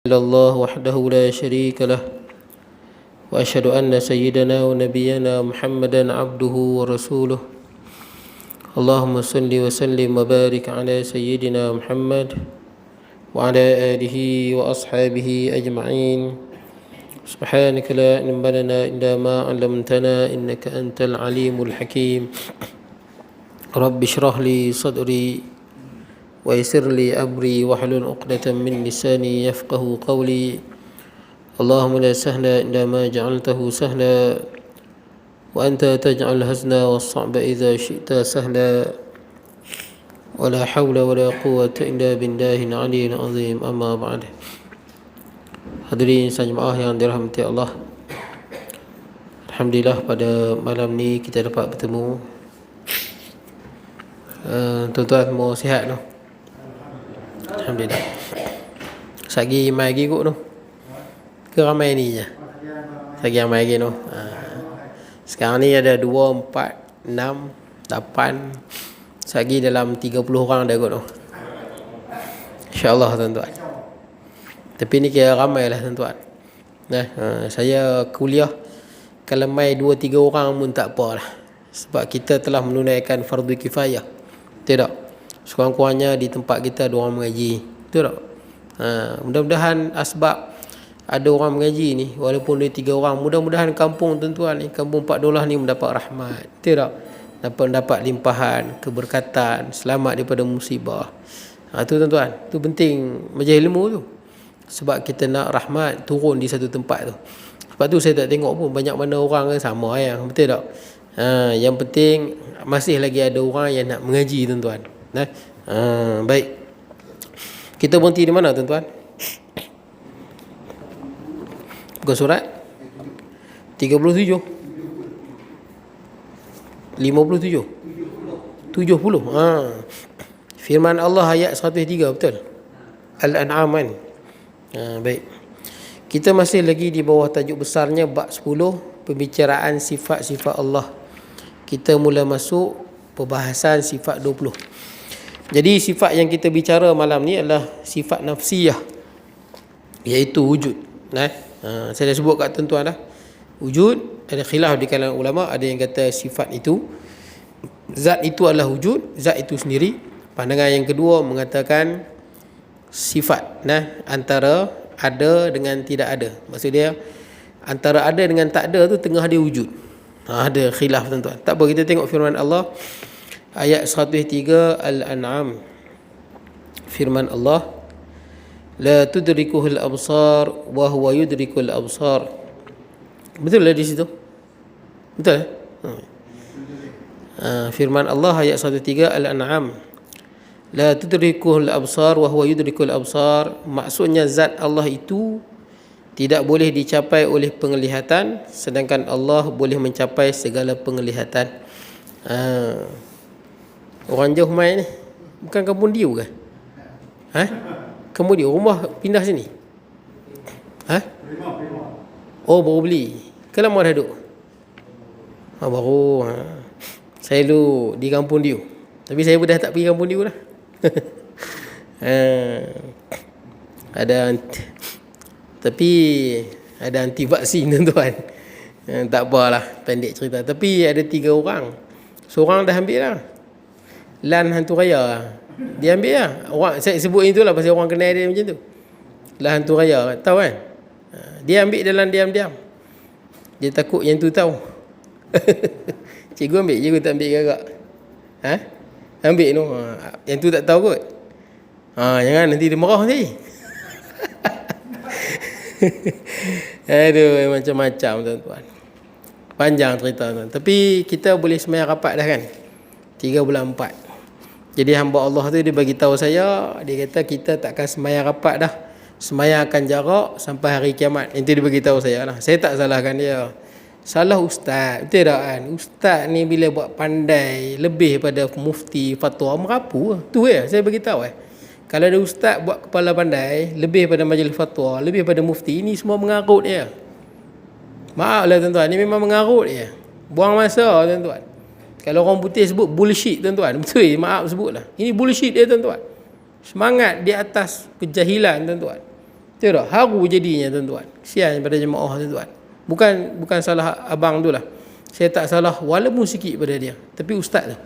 إلا الله وحده لا شريك له وأشهد أن سيدنا ونبينا محمدا عبده ورسوله اللهم صل وسلم وبارك على سيدنا محمد وعلى آله وأصحابه أجمعين سبحانك لا علم لنا إلا ما علمتنا إنك أنت العليم الحكيم رب اشرح لي صدري ويسر لي أمري واحلل عقدة من لساني يفقه قولي اللهم لا سهل إلا ما جعلته سهلا وأنت تجعل الحزن والصعب إذا شئت سهلا ولا حول ولا قوة إلا بالله العلي العظيم أما بعد. Hadirin jemaah yang dirahmati Allah, alhamdulillah pada malam ni kita dapat bertemu. Tuan-tuan mau sihat tu? Alhamdulillah. Sagi mai lagi kot tu. Ke ramai ni je? Sagi ramai lagi tu. Sekarang ni ada 2, 4, 6, 8. Sagi dalam 30 orang dah kot tu. InsyaAllah tuan-tuan. Tapi ni kira ramai lah tuan-tuan. Saya kuliah kalau mai 2-3 orang pun tak apa lah. Sebab kita telah menunaikan fardu kifayah. Tidak? Sekurang-kurangnya di tempat kita ada orang mengaji. Betul tak? Mudah-mudahan asbab ada orang mengaji ni, walaupun dia 3 orang, mudah-mudahan kampung tuan-tuan ni, kampung Pak Dolah ni mendapat rahmat. Betul tak? Dapat limpahan, keberkatan, selamat daripada musibah. Tu tuan-tuan, tu penting majlis ilmu tu. Sebab kita nak rahmat turun di satu tempat tu. Sebab tu saya tak tengok pun banyak mana orang kan sama yang. Betul tak? Yang penting masih lagi ada orang yang nak mengaji tuan-tuan. Baik. Kita berhenti di mana tuan-tuan? Bukan surat 37 57 70. Firman Allah ayat 103, betul? Al-An'am kan? Baik. Kita masih lagi di bawah tajuk besarnya bab 10, pembicaraan sifat-sifat Allah. Kita mula masuk perbahasan sifat 20. Jadi sifat yang kita bicara malam ni adalah sifat nafsiyah, iaitu wujud. Saya dah sebut kat tuan-tuan dah. Wujud, ada khilaf di kalangan ulama. Ada yang kata sifat itu, zat itu adalah wujud, zat itu sendiri. Pandangan yang kedua mengatakan sifat antara ada dengan tidak ada. Maksud dia antara ada dengan tak ada tu tengah dia wujud. Ada khilaf tuan-tuan. Tak apa, kita tengok firman Allah ayat 103 Al-An'am. Firman Allah, la tudrikuhul absar wa huwa yudrikul absar. Betul lah di situ? Betul? Firman Allah ayat 103 Al-An'am, la tudrikuhul absar wa huwa yudrikul absar. Maksudnya zat Allah itu tidak boleh dicapai oleh penglihatan, sedangkan Allah boleh mencapai segala penglihatan. Orang jauh main ni, bukan kampung Diu ke? Kampung Diu, rumah pindah sini? Oh, baru beli. Ke lama dah duduk? Baru. Saya dulu di kampung Diu. Tapi saya pun dah tak pergi kampung Diu lah. Tapi ada anti vaksin tuan-tuan. Tak apalah, pendek cerita. Tapi ada 3 orang. Seorang dah ambil lah. Lan hantu raya, dia ambil lah. Orang, saya sebut itulah pasal orang kenal dia macam tu. Lan hantu raya, tahu kan? Dia ambil dalam diam-diam. Dia takut yang tu tahu. Cikgu ambil, cikgu tak ambil gagak. Ambil tu. Yang tu tak tahu kot. Jangan nanti dia marah nanti. Aduh, macam-macam tuan-tuan. Panjang cerita tuan. Tapi kita boleh semayang rapat dah kan? 3 bulan 4. Jadi hamba Allah tu dia bagi tahu saya, dia kata kita takkan semayang rapat dah. Semayang akan jarak sampai hari kiamat. Itu dia bagi tahu saya lah. Saya tak salahkan dia. Salah ustaz. Betul tak kan? Ustaz ni bila buat pandai lebih pada mufti fatwa merapu. Tu saya bagi tahu Kalau ada ustaz buat kepala pandai lebih pada majlis fatwa, lebih pada mufti, ini semua mengarut dia. Maaflah tuan-tuan, ni memang mengarut dia. Buang masa tuan-tuan. Kalau orang putih sebut bullshit tuan-tuan. Betul, maaf sebutlah. Ini bullshit dia tuan-tuan. Semangat di atas kejahilan tuan-tuan. Betul tak? Haru jadinya tuan-tuan. Kesian pada jemaah tuan-tuan. Bukan salah abang tu lah. Saya tak salah walaupun sikit pada dia. Tapi ustaz tu.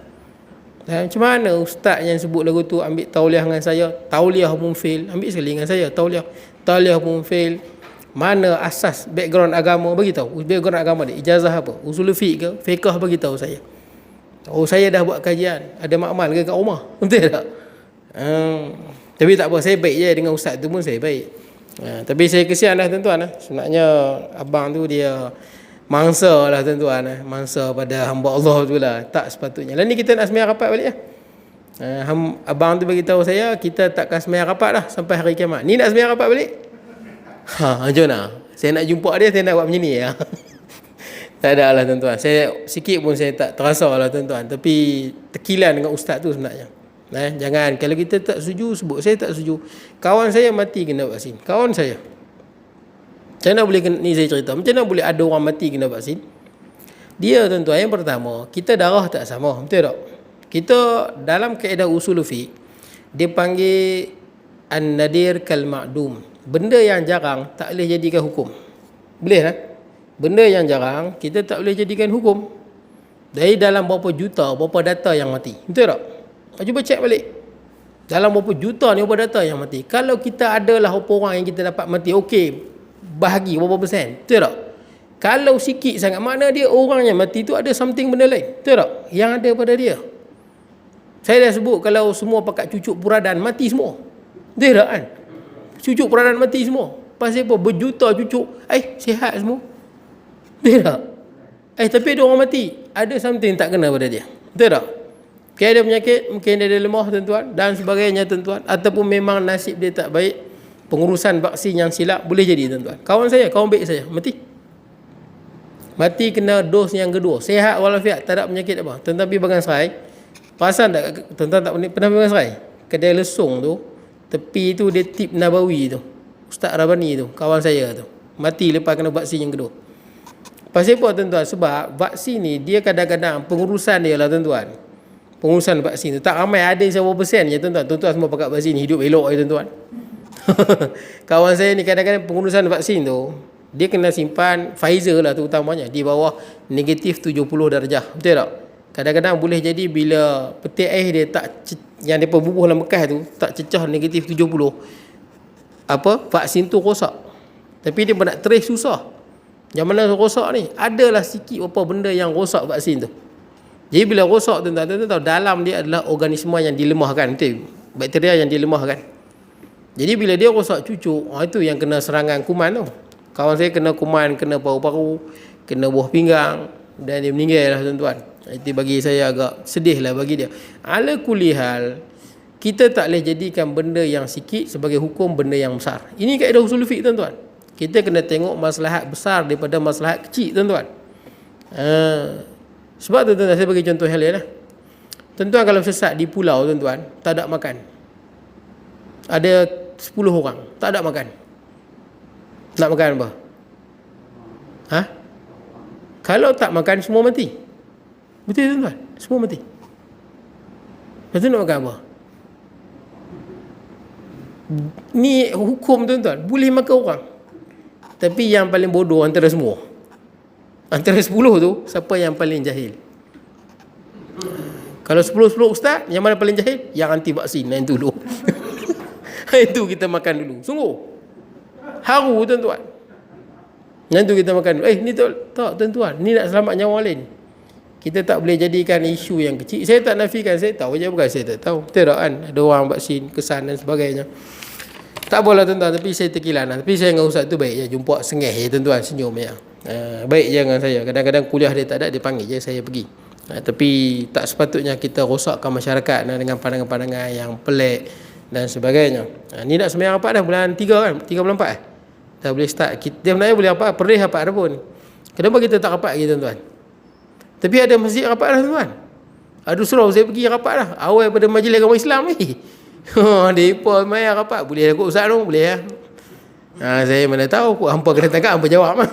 Macam mana ustaz yang sebut lagu tu ambil tauliah dengan saya, tauliah pun fail, ambil sekali dengan saya, tauliah pun fail. Mana asas background agama bagi tahu. Background agama dia ijazah apa? Usul fiqh ke, fiqh bagi tahu saya. Oh, saya dah buat kajian, ada makmal ke kat rumah. Betul tak? Tapi tak apa, saya baik je dengan ustaz tu pun saya baik. Tapi saya kesian lah tuan-tuan. Sebenarnya abang tu dia mangsa lah tuan-tuan. Mangsa pada hamba Allah tu lah. Tak sepatutnya. Lain ni kita nak sembahyang rapat balik lah. Abang tu bagi tahu saya kita takkan sembahyang rapat lah sampai hari kiamat. Ni nak sembahyang rapat balik? Jom lah. Saya nak jumpa dia, saya nak buat macam ni ya. Tak ada lah tuan-tuan. Saya sikit pun saya tak terasa lah tuan-tuan. Tapi tekilan dengan ustaz tu sebenarnya. Jangan, kalau kita tak setuju sebut saya tak setuju. Kawan saya mati kena vaksin. Kawan saya. Macam mana boleh ni saya cerita. Macam mana boleh ada orang mati kena vaksin? Dia tuan-tuan, yang pertama, kita darah tak sama. Betul tak? Kita dalam kaedah usul fiqh, dia panggil an-nadir kal ma'dum. Benda yang jarang tak boleh jadikan hukum. Boleh lah. Benda yang jarang kita tak boleh jadikan hukum. Dari dalam berapa juta, berapa data yang mati. Betul tak? Cuba cek balik. Dalam berapa juta ni berapa data yang mati. Kalau kita adalah berapa orang yang kita dapat mati, okey, bahagi berapa persen. Betul tak? Kalau sikit sangat, makna dia orang yang mati tu ada something benda lain. Betul tak? Yang ada pada dia. Saya dah sebut kalau semua pakat cucuk puradan, mati semua. Betul tak kan? Cucuk peranan mati semua. Pasal apa? Berjuta cucuk. Sihat semua. Betul tak? Tapi ada orang mati. Ada something tak kena pada dia. Betul tak? Mungkin ada penyakit, mungkin dia ada lemah tuan-tuan dan sebagainya tuan-tuan. Ataupun memang nasib dia tak baik. Pengurusan vaksin yang silap boleh jadi tuan-tuan. Kawan baik saya, mati. Mati kena dos yang kedua. Sehat walafiat, tak ada penyakit apa. Tuan-tuan pergi Bagan Serai. Perasan tak? Tuan-tuan tak pernah pergi Bagan Serai? Kedai lesung tu. Tepi tu dia tip Nabawi tu. Ustaz Rabani tu, kawan saya tu. Mati lepas kena vaksin yang kedua. Pasal apa tuan-tuan? Sebab vaksin ni dia kadang-kadang pengurusan dia lah tuan-tuan. Pengurusan vaksin tu. Tak ramai ada seberapa persen je tuan-tuan. Tuan-tuan semua pakai vaksin hidup elok je tuan-tuan. Kawan saya ni kadang-kadang pengurusan vaksin tu, dia kena simpan Pfizer lah tu utamanya. Di bawah negatif 70 darjah. Betul tak? Kadang-kadang boleh jadi bila peti air dia tak, yang dia bubuh dalam bekas tu tak cecah negatif 70, vaksin tu rosak. Tapi dia nak trace susah. Yang mana rosak ni? Adalah sikit apa benda yang rosak vaksin tu. Jadi bila rosak tuan-tuan tahu dalam dia adalah organisma yang dilemahkan, betul? Bakteria yang dilemahkan. Jadi bila dia rosak cucuk, itu yang kena serangan kuman tu. Kawan saya kena kuman, kena paru-paru, kena buah pinggang dan dia meninggal lah tuan-tuan. Itu bagi saya agak sedih lah bagi dia. Ala kulihal, kita tak boleh jadikan benda yang sikit sebagai hukum benda yang besar. Ini kaedah usul fiqh tuan-tuan. Kita kena tengok maslahat besar daripada maslahat kecil tuan-tuan. Sebab tu tuan-tuan, saya bagi contoh yang lain lah. Tuan-tuan kalau sesat di pulau tuan-tuan, tak ada makan. Ada 10 orang, tak ada makan. Nak makan apa? Kalau tak makan, semua mati. Betul tuan-tuan? Semua mati. Lepas tu nak makan apa? Ni hukum tuan-tuan. Boleh makan orang. Tapi yang paling bodoh antara semua. Antara 10 tu, siapa yang paling jahil? Kalau 10 ustaz, yang mana paling jahil? Yang anti vaksin. Yang dulu. Itu kita makan dulu. Sungguh. Haru tuan-tuan. Yang tu kita makan dulu. Ni tak tuan-tuan. Ni nak selamat nyawa lain. Kita tak boleh jadikan isu yang kecil. Saya tak nafikan, saya tahu je, bukan saya tak tahu. Betul tak kan? Ada orang vaksin, kesan dan sebagainya. Tak boleh tuan-tuan, tapi saya tekilan lah. Tapi saya dengan ustaz tu baik je. Jumpa sengih je tuan-tuan, senyum je. Baik je dengan saya. Kadang-kadang kuliah dia tak ada, dia panggil je, saya pergi. Tapi tak sepatutnya kita rosakkan masyarakat dengan pandangan-pandangan yang pelik dan sebagainya. Ni nak sembahyang rapat dah bulan 3 kan? 3 bulan 4 dah boleh start. Dia sebenarnya boleh rapat, perih rapat dah pun. Kenapa kita tak rapat lagi tuan-tuan? Tapi ada masjid rapat dah tuan. Ada surau saya pergi rapat dah. Awal pada majlis agama Islam ni. Depa mai rapat. Boleh aku ustaz tu? Boleh lah. Saya mana tahu. Hampa kena tangkap, hampa jawab.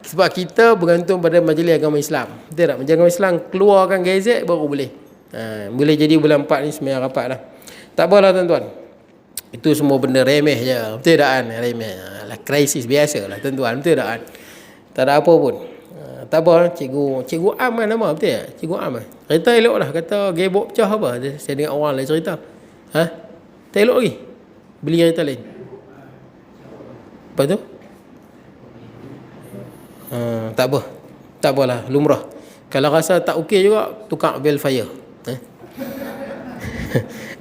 Sebab kita bergantung pada majlis agama Islam. Betul tak? Majlis agama Islam keluarkan gazet baru boleh. Boleh jadi bulan 4 ni sembahyang rapat dah. Tak apalah tuan-tuan. Itu semua benda remeh je. Betul tak kan? Remeh. Lah krisis biasa lah tuan-tuan. Betul tak kan? Tak ada apa pun. Tak apa, cikgu Am kan nama, betul tak? Cikgu Am kan. Cerita elok lah, kata gebok pecah apa. Saya dengar orang lain cerita. Ha? Tak elok lagi. Beli cerita lain. Apa tu? Tak apa. Tak apalah, lumrah. Kalau rasa tak okey juga, tukar bel fire.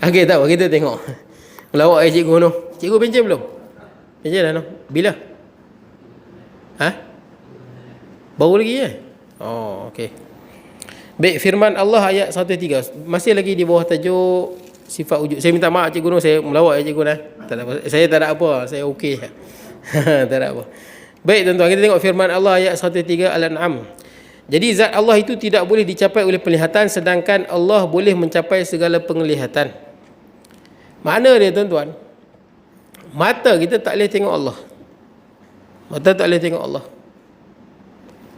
Okey, tak apa, kita tengok. Melawak cikgu tu. Cikgu pencen belum? Pencen dah no. Bila? Ha? Baru lagi Oh, okey. Baik, firman Allah ayat 103. Masih lagi di bawah tajuk sifat wujud. Saya minta maaf cikgu, saya melawak cikgu dah. Tak ada apa. Saya tak ada apa, saya okey. Tak ada apa. Baik tuan-tuan, kita tengok firman Allah ayat 103 Al-An'am. Jadi zat Allah itu tidak boleh dicapai oleh penglihatan, sedangkan Allah boleh mencapai segala penglihatan. Mana dia tuan-tuan? Mata kita tak boleh tengok Allah. Mata tak boleh tengok Allah.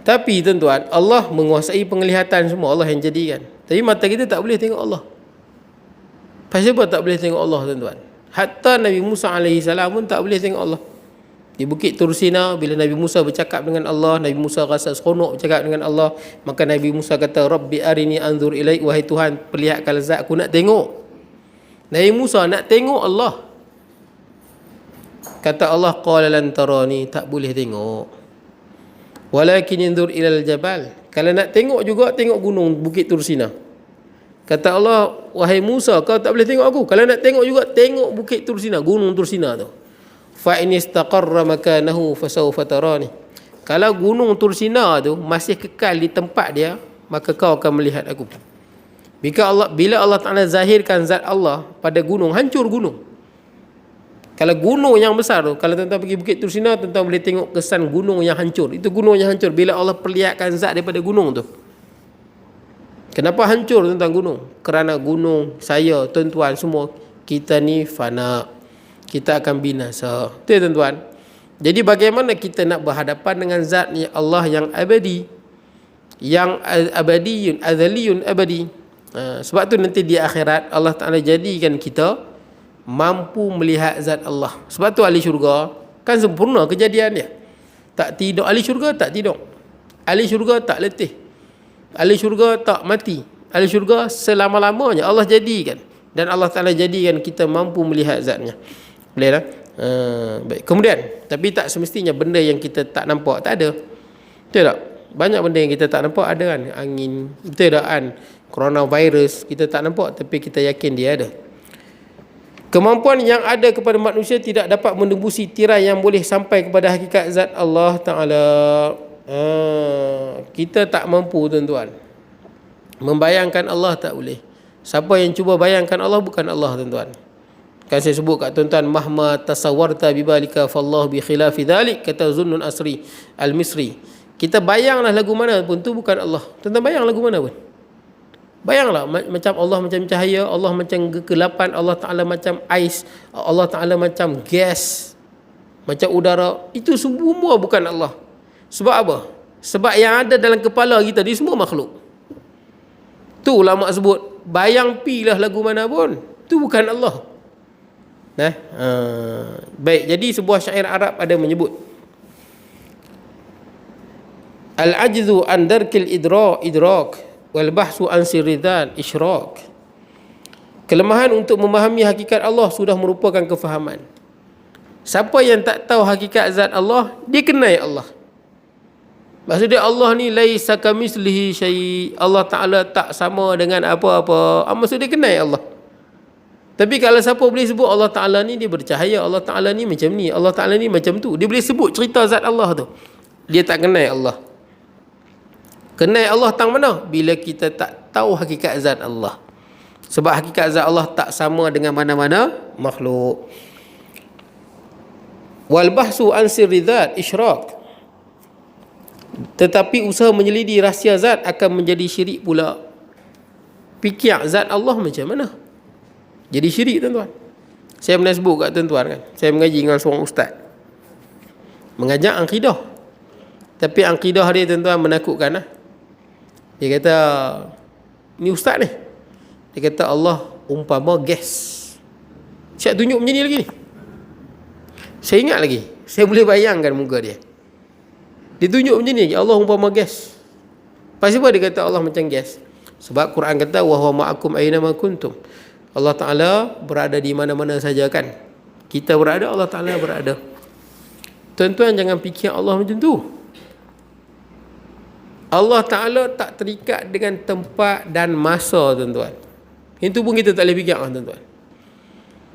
Tapi tuan-tuan, Allah menguasai penglihatan semua, Allah yang jadikan. Tapi mata kita tak boleh tengok Allah. Pasal apa tak boleh tengok Allah tuan-tuan? Hatta Nabi Musa AS pun tak boleh tengok Allah. Di Bukit Tursina, bila Nabi Musa bercakap dengan Allah, Nabi Musa rasa seronok bercakap dengan Allah. Maka Nabi Musa kata, Rabbi arini anzur ilaik, wahai Tuhan, perlihatkan zat aku nak tengok. Nabi Musa nak tengok Allah. Kata Allah, qala lan tarani, tak boleh tengok. Walakin inzur ilal jabal, kalau nak tengok juga tengok gunung Bukit Tursina. Kata Allah, wahai Musa, kau tak boleh tengok aku. Kalau nak tengok juga tengok Bukit Tursina, gunung Tursina tu. Fa in istaqarra makanahu fasawfa tarani. Kalau gunung Tursina tu masih kekal di tempat dia, maka kau akan melihat aku. Bila Allah Ta'ala zahirkan zat Allah pada gunung, hancur gunung. Kalau gunung yang besar tu, kalau tuan-tuan pergi Bukit Tursina, tuan-tuan boleh tengok kesan gunung yang hancur. Itu gunung yang hancur bila Allah perlihatkan zat daripada gunung tu. Kenapa hancur tuan-tuan gunung? Kerana gunung, saya, tuan-tuan semua, kita ni fana. Kita akan binasa. Betul tuan-tuan? Jadi bagaimana kita nak berhadapan dengan zat Allah yang abadi, yang abadiyun, azaliyun abadi. Sebab tu nanti di akhirat Allah Ta'ala jadikan kita mampu melihat zat Allah. Sebab tu ahli syurga kan sempurna kejadian dia. Tak tidur. Ahli syurga tak tidur. Ahli syurga tak letih. Ahli syurga tak mati. Ahli syurga selama-lamanya Allah jadikan. Dan Allah Ta'ala jadikan kita mampu melihat zatnya. Boleh tak? Baik. Kemudian, tapi tak semestinya benda yang kita tak nampak tak ada. Betul tak? Banyak benda yang kita tak nampak ada kan. Angin, betul tak kan? Coronavirus kita tak nampak, tapi kita yakin dia ada. Kemampuan yang ada kepada manusia tidak dapat menembusi tirai yang boleh sampai kepada hakikat zat Allah Ta'ala. Kita tak mampu tuan-tuan. Membayangkan Allah tak boleh. Siapa yang cuba bayangkan Allah bukan Allah tuan-tuan. Kan saya sebut kat tuan-tuan, mahma tasawwarta bibalika fallahu bi khilafi dhalik, kata Zunnun Asri Al-Misri. Kita bayanglah lagu mana pun tu bukan Allah. Tuan-tuan bayang lagu mana pun. Bayanglah macam Allah macam cahaya, Allah macam kegelapan, Allah Ta'ala macam ais, Allah Ta'ala macam gas, macam udara. Itu semua bukan Allah. Sebab apa? Sebab yang ada dalam kepala kita ni semua makhluk. Tu ulama sebut, bayang pilah lagu mana pun, tu bukan Allah. Baik, jadi sebuah syair Arab ada menyebut, al-ajzu an darkil idrak wal bahsu an sirridan isyrak. Kelemahan untuk memahami hakikat Allah sudah merupakan kefahaman. Siapa yang tak tahu hakikat zat Allah, dia kenal Allah. Maksudnya Allah ni laisa kamitslihi syai'. Allah Ta'ala tak sama dengan apa-apa. Maksud dia kenal Allah. Tapi kalau siapa boleh sebut Allah Ta'ala ni dia bercahaya, Allah Ta'ala ni macam ni, Allah Ta'ala ni macam tu, dia boleh sebut cerita zat Allah tu, dia tak kenal Allah. Kenal Allah tang mana? Bila kita tak tahu hakikat zat Allah. Sebab hakikat zat Allah tak sama dengan mana-mana makhluk. Wal bahsu an sirri zat isyrak. Tetapi usaha menyelidiki rahsia zat akan menjadi syirik pula. Fikir zat Allah macam mana? Jadi syirik tuan-tuan. Saya pernah sebut kat tuan-tuan kan, saya mengaji dengan seorang ustaz, mengajar akidah. Tapi akidah dia tuan-tuan menakutkan lah. Dia kata, ni ustaz ni, dia kata Allah umpama gas. Siap tunjuk macam ni lagi ni. Saya ingat lagi. Saya boleh bayangkan muka dia. Dia tunjuk macam ni lagi. Allah umpama gas. Pasal apa dia kata Allah macam gas? Sebab Quran kata wa huwa ma'akum aina ma kuntum. Allah Taala berada di mana-mana saja kan. Kita berada, Allah Taala berada. Tuan-tuan jangan fikir Allah macam tu. Allah Taala tak terikat dengan tempat dan masa, tuan-tuan. Itu pun kita tak boleh fikir, tuan-tuan.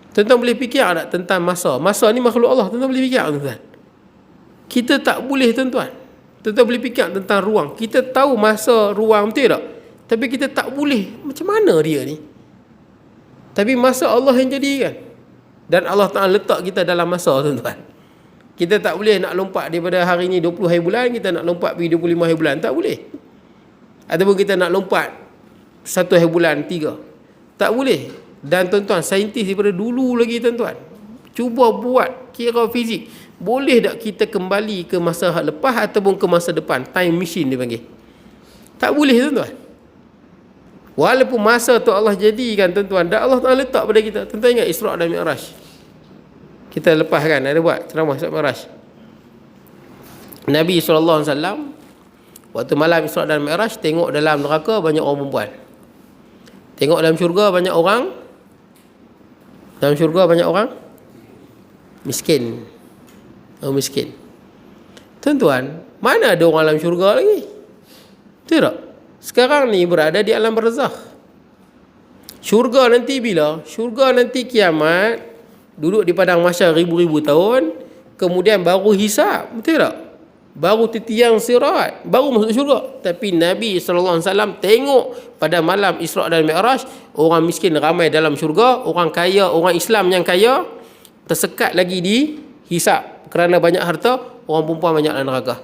Tuan-tuan boleh fikir tak tentang masa? Masa ni makhluk Allah, tuan-tuan boleh fikir, tuan-tuan. Kita tak boleh, tuan-tuan. Tuan-tuan boleh fikir tentang ruang. Kita tahu masa, ruang, betul tak? Tapi kita tak boleh. Macam mana dia ni? Tapi masa Allah yang jadikan. Dan Allah Ta'ala letak kita dalam masa, tuan-tuan. Kita tak boleh nak lompat daripada hari ni 20 hari bulan, kita nak lompat pergi 25 hari bulan. Tak boleh. Ataupun kita nak lompat 1 hari bulan 3. Tak boleh. Dan tuan-tuan, saintis daripada dulu lagi, tuan-tuan, cuba buat kira fizik. Boleh tak kita kembali ke masa lepas ataupun ke masa depan? Time machine dia panggil. Tak boleh, tuan-tuan. Walaupun masa tu Allah jadikan, tuan-tuan, dan Allah Ta'ala letak pada kita. Tuan-tuan ingat Isra' dan Mi'raj? Kita lepas kan, ada buat ceramah Isra' Mi'raj. Nabi SAW waktu malam Isra' dan Mi'raj, tengok dalam neraka banyak orang perempuan. Tengok dalam syurga banyak orang. Dalam syurga banyak orang miskin. Orang miskin. Tuan-tuan, mana ada orang dalam syurga lagi? Betul tak? Sekarang ni berada di alam barzakh. Syurga nanti bila? Syurga nanti kiamat, duduk di padang mahsyar ribu-ribu tahun, kemudian baru hisab. Betul tak? Baru titiang sirat, baru masuk syurga. Tapi Nabi SAW tengok pada malam Isra' dan Mi'raj, orang miskin ramai dalam syurga, orang kaya, orang Islam yang kaya tersekat lagi di hisab kerana banyak harta, orang perempuan banyak dalam neraka.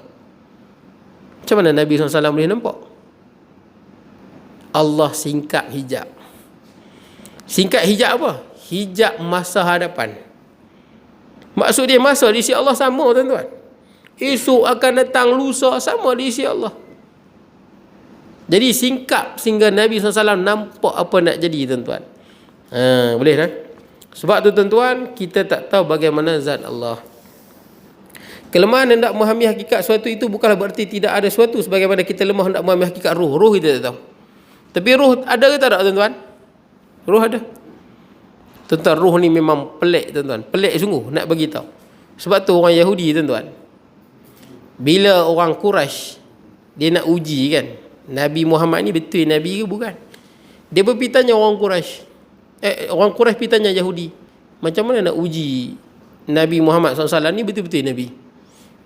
Macam mana Nabi SAW boleh nampak? Allah singkat hijab. Singkat hijab apa? Hijab masa hadapan. Maksud dia masa di sisi Allah sama, tuan-tuan. Esok akan datang, lusa sama di sisi Allah. Jadi singkap sehingga Nabi SAW nampak apa nak jadi, tuan-tuan. Boleh tak? Sebab tu, tuan-tuan, kita tak tahu bagaimana zat Allah. Kelemahan hendak memahami hakikat sesuatu itu bukanlah berarti tidak ada sesuatu, sebagaimana kita lemah hendak memahami hakikat ruh. Ruh kita tak tahu. Tapi ruh ada ke tak ada, tuan-tuan? Ruh ada. Tuan-tuan, ruh ni memang pelik, tuan-tuan. Pelik sungguh nak bagi tahu. Sebab tu orang Yahudi, tuan-tuan, bila orang Quraisy dia nak uji kan, Nabi Muhammad ni betul Nabi ke bukan? Dia pergi tanya orang Quraisy. Orang Quraisy pergi tanya Yahudi, macam mana nak uji Nabi Muhammad SAW ni betul-betul Nabi?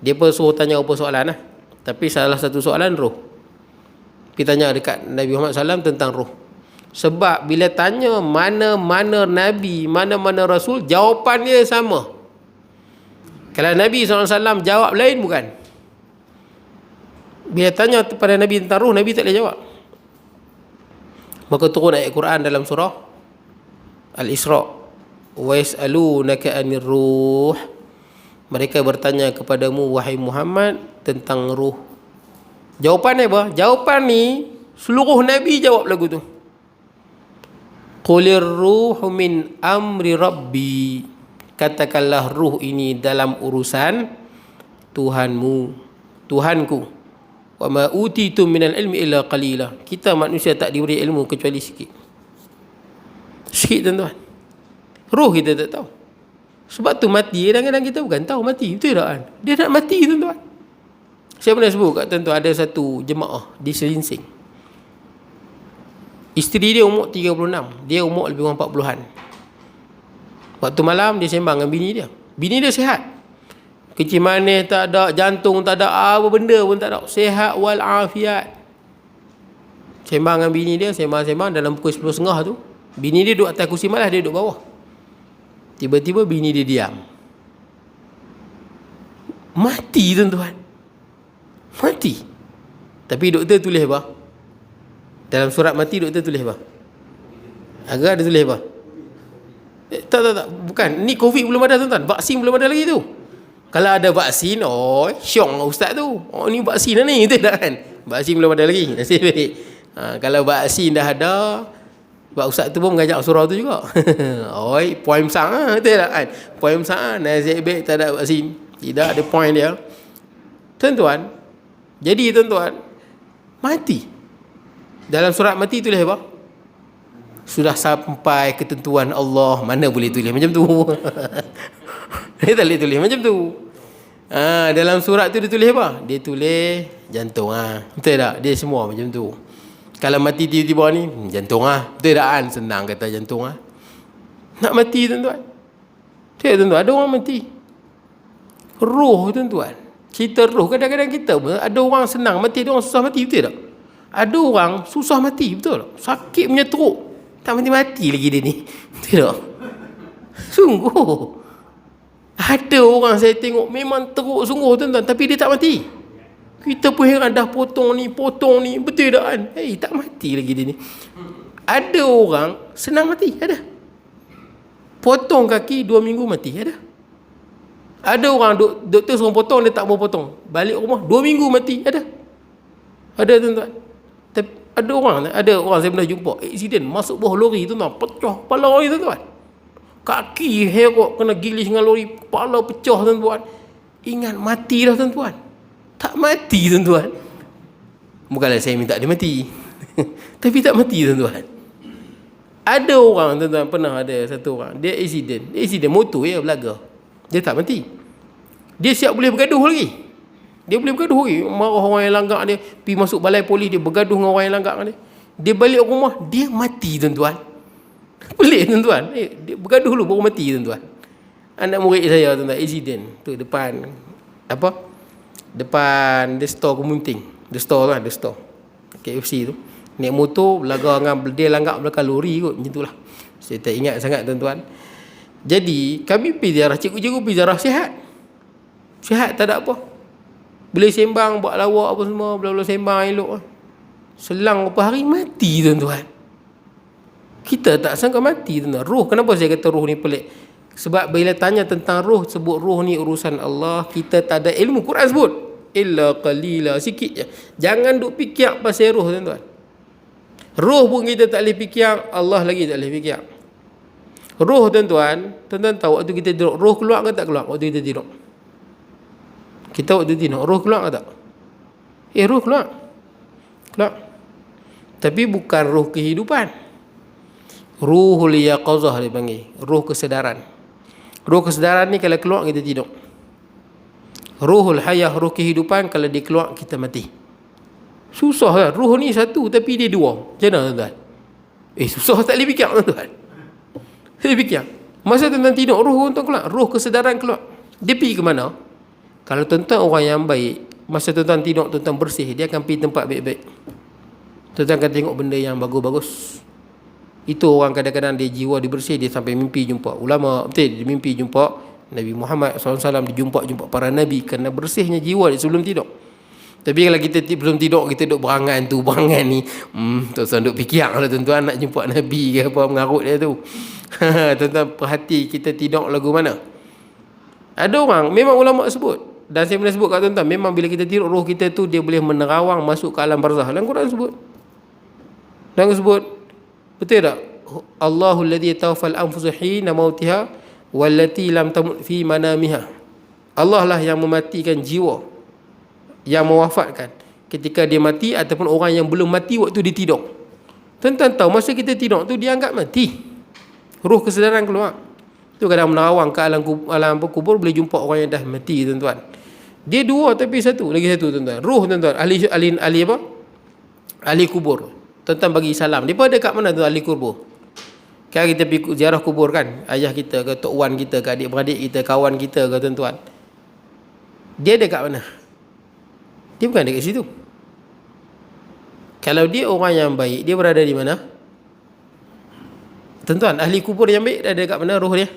Dia pun suruh tanya apa soalan lah. Tapi salah satu soalan roh. Kita tanya dekat Nabi Muhammad SAW tentang roh. Sebab bila tanya mana-mana Nabi, mana-mana Rasul, jawapan dia sama. Kalau Nabi SAW jawab lain, bukan. Bila tanya kepada Nabi tentang roh, Nabi tak boleh jawab. Maka turun ayat Quran dalam surah Al-Isra'. Wa yas'alunaka 'anir ruh. Mereka bertanya kepadamu wahai Muhammad tentang ruh. Jawapan apa? Jawapan ni seluruh Nabi jawab lagu tu. Qulir ruhu min amri rabbi. Katakanlah ruh ini dalam urusan Tuhanmu, Tuhanku. Wa ma utitum minal ilmi illa qalila. Kita manusia tak diberi ilmu kecuali sikit. Sikit, tuan-tuan. Ruh kita tak tahu. Sebab tu mati, kadang-kadang kita bukan tahu mati. Betul tak kan? Dia nak mati, tuan-tuan. Saya pernah sebut kat tuan-tuan, ada satu jemaah di Selinsing. Isteri dia umur 36, dia umur lebih kurang 40-an. Waktu malam dia sembang dengan bini dia. Bini dia sihat. Kecil manis tak ada, jantung tak ada, apa benda pun tak ada. Sihat wal afiat. Sembang dengan bini dia, sembang-sembang dalam pukul 10.30 tu. Bini dia duduk atas kursi malas, dia duduk bawah. Tiba-tiba bini dia diam. Mati, tuan-tuan. Mati. Tapi doktor tulis apa? Dalam surat mati doktor tulis apa? Agak ada tulis apa? Tak. Bukan. Ni COVID belum ada, tuan-tuan. Vaksin belum ada lagi tu. Kalau ada vaksin, syong ustaz tu. Ni vaksin dah ni. Betul tak kan? Vaksin belum ada lagi. Nasib baik. Kalau vaksin dah ada, Sebab ustaz tu pun mengajar surau tu juga. Oi, poin besar betul tak kan? Poin besar nasib baik tak ada vaksin. Tidak ada poin dia. Tuan-tuan, jadi tuan-tuan, mati. Dalam surat mati tulis apa? Sudah sampai ketentuan Allah. Mana boleh tulis macam tu? Dia tak boleh tulis macam tu. Dalam surat tu dia tulis apa? Dia tulis jantung betul tak? Dia semua macam tu. Kalau mati tiba-tiba ni, jantung betul tak kan? Senang kata jantung Nak mati tuan-tuan. Betul tuan-tuan, ada orang mati. Roh tuan-tuan. Cerita roh, kadang-kadang kita ada orang senang mati, ada orang susah mati, betul tak? Ada orang susah mati, betul tak? Sakit punya teruk, tak mati-mati lagi dia ni. Betul tak? Sungguh. Ada orang saya tengok memang teruk sungguh tuan-tuan, tapi dia tak mati. Kita pun heran, dah potong ni, betul tak kan? Tak mati lagi dia ni. Ada orang senang mati, ada. Potong kaki 2 minggu mati, ada. Ada orang doktor suruh potong, dia tak mau potong. Balik rumah 2 minggu mati, ada. Ada tuan-tuan. Ada orang saya pernah jumpa aksiden masuk bawah lori tuan-tuan, pecah kepala lori tuan-tuan. Kaki herok kena gilis dengan lori, kepala pecah tuan-tuan. Ingat mati dah tuan-tuan. Tak mati tuan-tuan. Bukanlah saya minta dia mati. Tapi tak mati tuan-tuan. Ada orang tuan-tuan, pernah ada satu orang, dia aksiden motor belaga. Dia tak mati. Dia siap boleh bergaduh lagi. Dia boleh bergaduh lagi. Marah orang yang langgar dia, pergi masuk balai polis, dia bergaduh dengan orang yang langgar dia. Dia balik rumah, dia mati tuan-tuan. Pelik tuan-tuan. Dia bergaduh dulu baru mati tuan-tuan. Anak murid saya tuan-tuan, aksiden tu depan depan the store Kemunting. The store KFC tu. Naik motor belaga dengan dia langgar belakang lori kot, macam itulah. Saya tak ingat sangat tuan-tuan. Jadi kami pergi ziarah, cikgu-cikgu pergi ziarah, sihat tak ada apa. Boleh sembang, buat lawak apa semua, bla-bla sembang elok. Selang beberapa hari mati tuan-tuan. Kita tak sangka mati tuan-tuan. Roh, kenapa saya kata roh ni pelik? Sebab bila tanya tentang roh, sebut roh ni urusan Allah, kita tak ada ilmu. Quran sebut illa qalila, sikit je. Jangan duk fikir pasal roh tuan-tuan. Roh pun kita tak boleh fikir, Allah lagi tak boleh fikir. Roh tuan-tuan tahu waktu kita tidur, roh keluar ke tak keluar waktu kita tidur? Kita waktu tidur, roh keluar ke tak? Roh keluar. Tapi bukan roh kehidupan. Ruhul yaqazah dia panggil, roh kesedaran. Roh kesedaran ni kalau keluar kita tidur. Ruhul hayah, roh kehidupan, kalau dia keluar kita mati. Susah kan? Roh ni satu tapi dia dua. Macam mana tuan-tuan? Susah tak boleh fikir tuan-tuan. Saya fikir, masa tuan-tuan tidur, roh tuan keluar, roh kesedaran keluar. Dia pergi ke mana? Kalau tuan-tuan orang yang baik, masa tuan-tuan tidur, tuan-tuan bersih, dia akan pergi tempat baik-baik. Tuan-tuan akan tengok benda yang bagus-bagus. Itu orang kadang-kadang dia jiwa dibersih, dia sampai mimpi jumpa ulama, betul, dia mimpi jumpa Nabi Muhammad SAW, dia jumpa para Nabi, kerana bersihnya jiwa dia sebelum tidur. Tapi kalau kita belum tidur, kita duduk berangan tu, berangan ni, tuan-tuan duduk fikir lah tuan-tuan nak jumpa Nabi ke apa, mengarut dia tu. Tuan-tuan perhati kita tidur lagu mana. Ada orang, memang ulama sebut, dan saya pernah sebut kat tuan-tuan, memang bila kita tidur, roh kita tu dia boleh menerawang masuk ke alam barzah. Dalam Quran sebut. Betul tak? Allahul ladzi tawaffal anfusa hina mautiha wallati lam tamut fi manamiha. Allah lah yang mematikan jiwa, yang mewafatkan ketika dia mati, ataupun orang yang belum mati waktu dia tidur. Tuan-tuan tahu masa kita tidur tu dia anggap mati. Roh kesedaran keluar. Tu kadang menerawang ke alam kubur, boleh jumpa orang yang dah mati tuan-tuan. Dia dua tapi satu, lagi satu tuan-tuan. Roh tuan-tuan, ahli apa? Ahli kubur. Tuan-tuan bagi salam. Dia pada kat mana tu ahli kubur? Kan kita pergi ziarah kubur kan, ayah kita ke, tok wan kita ke, adik-beradik kita, kawan kita ke tuan-tuan. Dia ada kat mana? Dia bukan dekat situ. Kalau dia orang yang baik, dia berada di mana? Tuan-tuan, ahli kubur yang baik ada kat mana roh dia?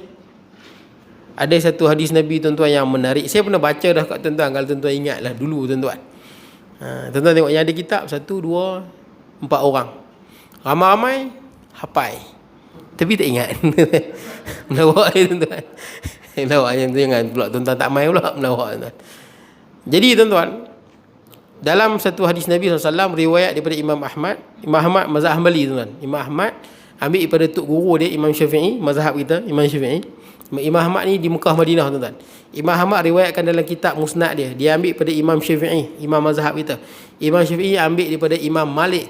Ada satu hadis Nabi tuan-tuan yang menarik. Saya pernah baca dah kat tuan-tuan, kalau tuan-tuan ingatlah dulu tuan-tuan. Tuan-tuan tengok yang ada kitab 1, 2, 4 orang. Ramai-ramai hafal. Tapi tak ingat. Melawak je tuan-tuan. Melawak je, jangan pula tuan-tuan tak main pula melawak tuan-tuan. Jadi tuan-tuan, dalam satu hadis Nabi SAW riwayat daripada Imam Ahmad mazhab Hanbali tuan-tuan. Imam Ahmad ambil daripada tok guru dia Imam Syafi'i, mazhab kita Imam Syafi'i. Imam Ahmad ni di Mekah Madinah tuan-tuan. Imam Ahmad riwayatkan dalam kitab Musnad dia, dia ambil daripada Imam Syafi'i, imam mazhab kita. Imam Syafi'i ambil daripada Imam Malik,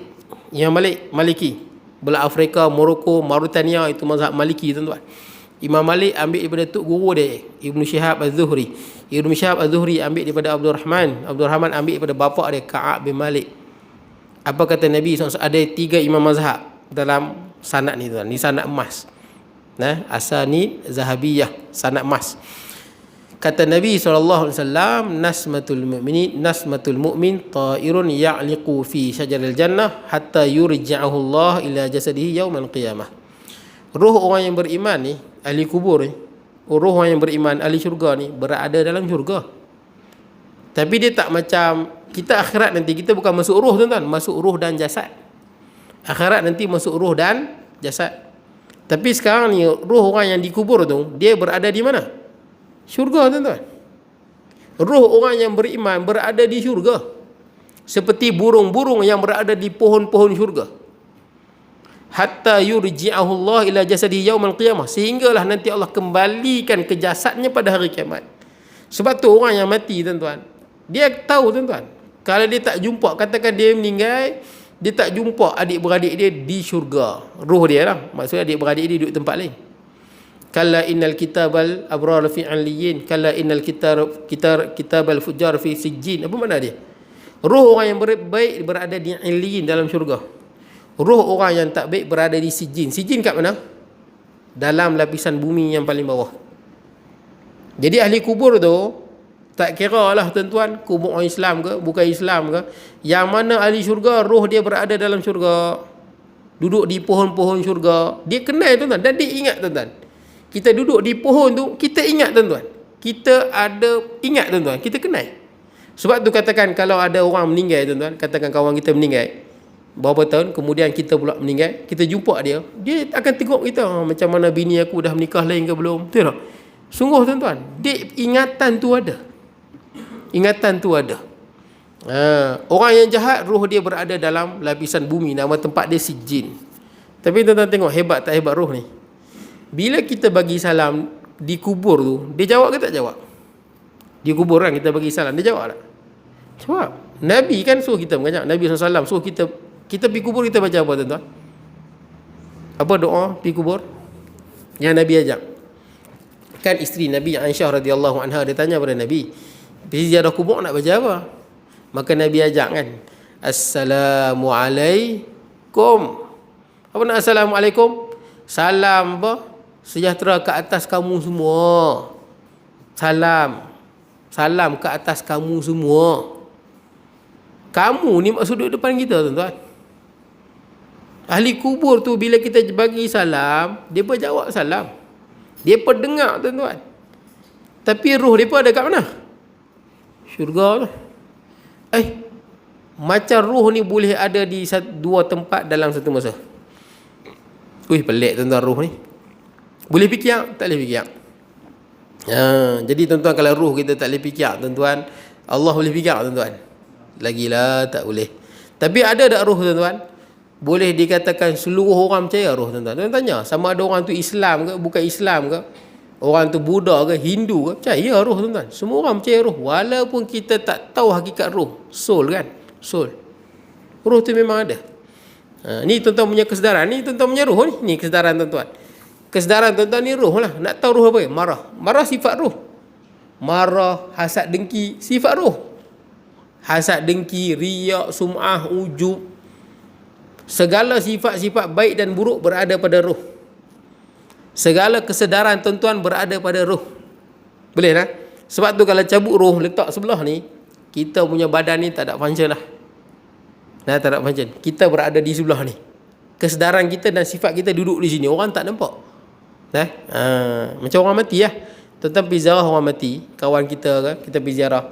Imam Malik Maliki, belah Afrika, Morocco, Mauritania, itu mazhab Maliki tuan-tuan. Imam Malik ambil daripada tok guru dia Ibnu Syihab Az-Zuhri. Ibnu Syihab Az-Zuhri ambil daripada Abdul Rahman ambil daripada bapa dia Ka'ab bin Malik. Apa kata Nabi SAW? Ada 3 imam mazhab dalam sanad ni tuan. Ni sanad emas. Nah, asanid zahabiyah, sanad emas. Kata Nabi SAW, nasmatul mu'min ta'irun ya'liqu fi syajaril jannah hatta yurja'ahu Allah ila jasadihi yaumal qiyamah. Roh orang yang beriman ni, ahli kubur ni, roh orang yang beriman, ahli syurga ni berada dalam syurga. Tapi dia tak macam kita akhirat nanti, kita bukan masuk roh tuan-tuan, masuk roh dan jasad. Akhirat nanti masuk roh dan jasad. Tapi sekarang ni roh orang yang dikubur tu, dia berada di mana? Syurga tuan-tuan. Roh orang yang beriman berada di syurga. Seperti burung-burung yang berada di pohon-pohon syurga. Hatta yurji'ahu Allah ila jasadihi yaumal qiyamah, sehinggalah nanti Allah kembalikan ke jasadnya pada hari kiamat. Sebab tu orang yang mati tuan-tuan, dia tahu tuan-tuan, kalau dia tak jumpa, katakan dia meninggal, dia tak jumpa adik-beradik dia di syurga, roh dia lah, maksudnya adik-beradik dia duduk tempat lain. Kalla innal kitabal abrar fi 'aliyyin, kalla innal kitabal fujjar fi sijjin. Apa makna dia? Roh orang yang baik berada di 'aliyyin, dalam syurga. Roh orang yang tak baik berada di sijjin. Sijjin kat mana? Dalam lapisan bumi yang paling bawah. Jadi ahli kubur tu tak kira lah tuan-tuan, kubur orang Islam ke bukan Islam ke, yang mana ahli syurga, roh dia berada dalam syurga, duduk di pohon-pohon syurga. Dia kenal tuan-tuan, dan dia ingat tuan-tuan. Kita duduk di pohon tu, kita ingat tuan-tuan, kita ada ingat tuan-tuan, kita kenal. Sebab tu katakan kalau ada orang meninggal tuan-tuan, katakan kawan kita meninggal berapa tahun, kemudian kita pula meninggal, kita jumpa dia, dia akan tengok kita, macam mana bini aku dah menikah lain ke belum, betul tak? Sungguh tuan-tuan, dia ingatan tu ada. Ingatan tu ada. Orang yang jahat, roh dia berada dalam lapisan bumi, nama tempat dia sijjin. Tapi tuan-tuan tengok hebat tak hebat roh ni. Bila kita bagi salam di kubur tu, dia jawab ke tak jawab? Di kubur kan kita bagi salam, dia jawab tak? Jawab. Nabi kan suruh kita mengajak, Nabi SAW suruh kita pergi kubur, kita baca apa tuan-tuan? Apa doa pergi kubur yang Nabi ajak? Kan isteri Nabi Aisyah radhiyallahu anha, dia tanya pada Nabi, pergi ziarah kubur nak baca apa? Maka Nabi ajak kan, Assalamualaikum. Apa nak Assalamualaikum? Salam apa? Sejahtera ke atas kamu semua. Salam ke atas kamu semua. Kamu ni maksud duduk depan kita tuan-tuan. Ahli kubur tu bila kita bagi salam, dia pun jawab salam, dia pun dengar tuan-tuan. Tapi roh dia pun ada kat mana? Syurga tu. Macam roh ni boleh ada di dua tempat dalam satu masa. Pelik tuan-tuan roh ni. Boleh fikir? Tak boleh fikir. Jadi tuan-tuan, kalau roh kita tak boleh fikir tuan-tuan, Allah boleh fikir tuan-tuan? Lagilah tak boleh. Tapi ada tak roh tuan-tuan? Boleh dikatakan seluruh orang percaya roh tuan-tuan. Tuan tanya, sama ada orang tu Islam ke bukan Islam ke, orang tu Buddha ke Hindu ke, percaya roh tuan-tuan. Semua orang percaya roh, walaupun kita tak tahu hakikat roh. Soul kan, soul. Roh tu memang ada. Ni tuan-tuan punya kesedaran, ni tuan-tuan punya roh ni. Ni kesedaran tuan-tuan. Kesedaran tuan-tuan ni roh lah. Nak tahu roh apa? Marah sifat roh. Marah, hasad, dengki, sifat roh. Hasad, dengki, riak, sum'ah, ujub, segala sifat-sifat baik dan buruk berada pada roh. Segala kesedaran tuan-tuan berada pada roh. Boleh tak? Sebab tu kalau cabut roh letak sebelah ni, kita punya badan ni tak ada function lah. Tak ada function. Kita berada di sebelah ni. Kesedaran kita dan sifat kita duduk di sini. Orang tak nampak. Macam orang mati lah. Tuan-tuan pergi ziarah orang mati, kawan kita kan, kita pergi ziarah.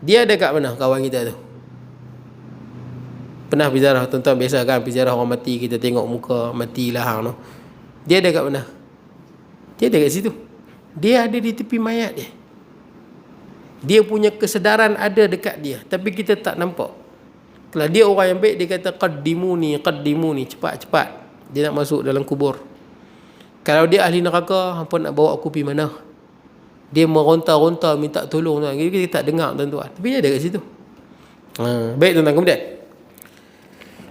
Dia ada kat mana kawan kita tu? Pernah pergi ziarah tuan-tuan, biasa kan pergi ziarah orang mati, kita tengok muka matilah hang tu. Dia ada kat mana? Dia ada kat situ. Dia ada di tepi mayat dia. Dia punya kesedaran ada dekat dia, tapi kita tak nampak. Kalau dia orang yang baik, dia kata qaddimuni, qaddimuni, cepat-cepat. Dia nak masuk dalam kubur. Kalau dia ahli neraka, hampa nak bawa aku pergi mana? Dia meronta-ronta minta tolong tuan. Kita tak dengar tuan-tuan. Tapi dia ada kat situ. Baik tuan-tuan, kemudian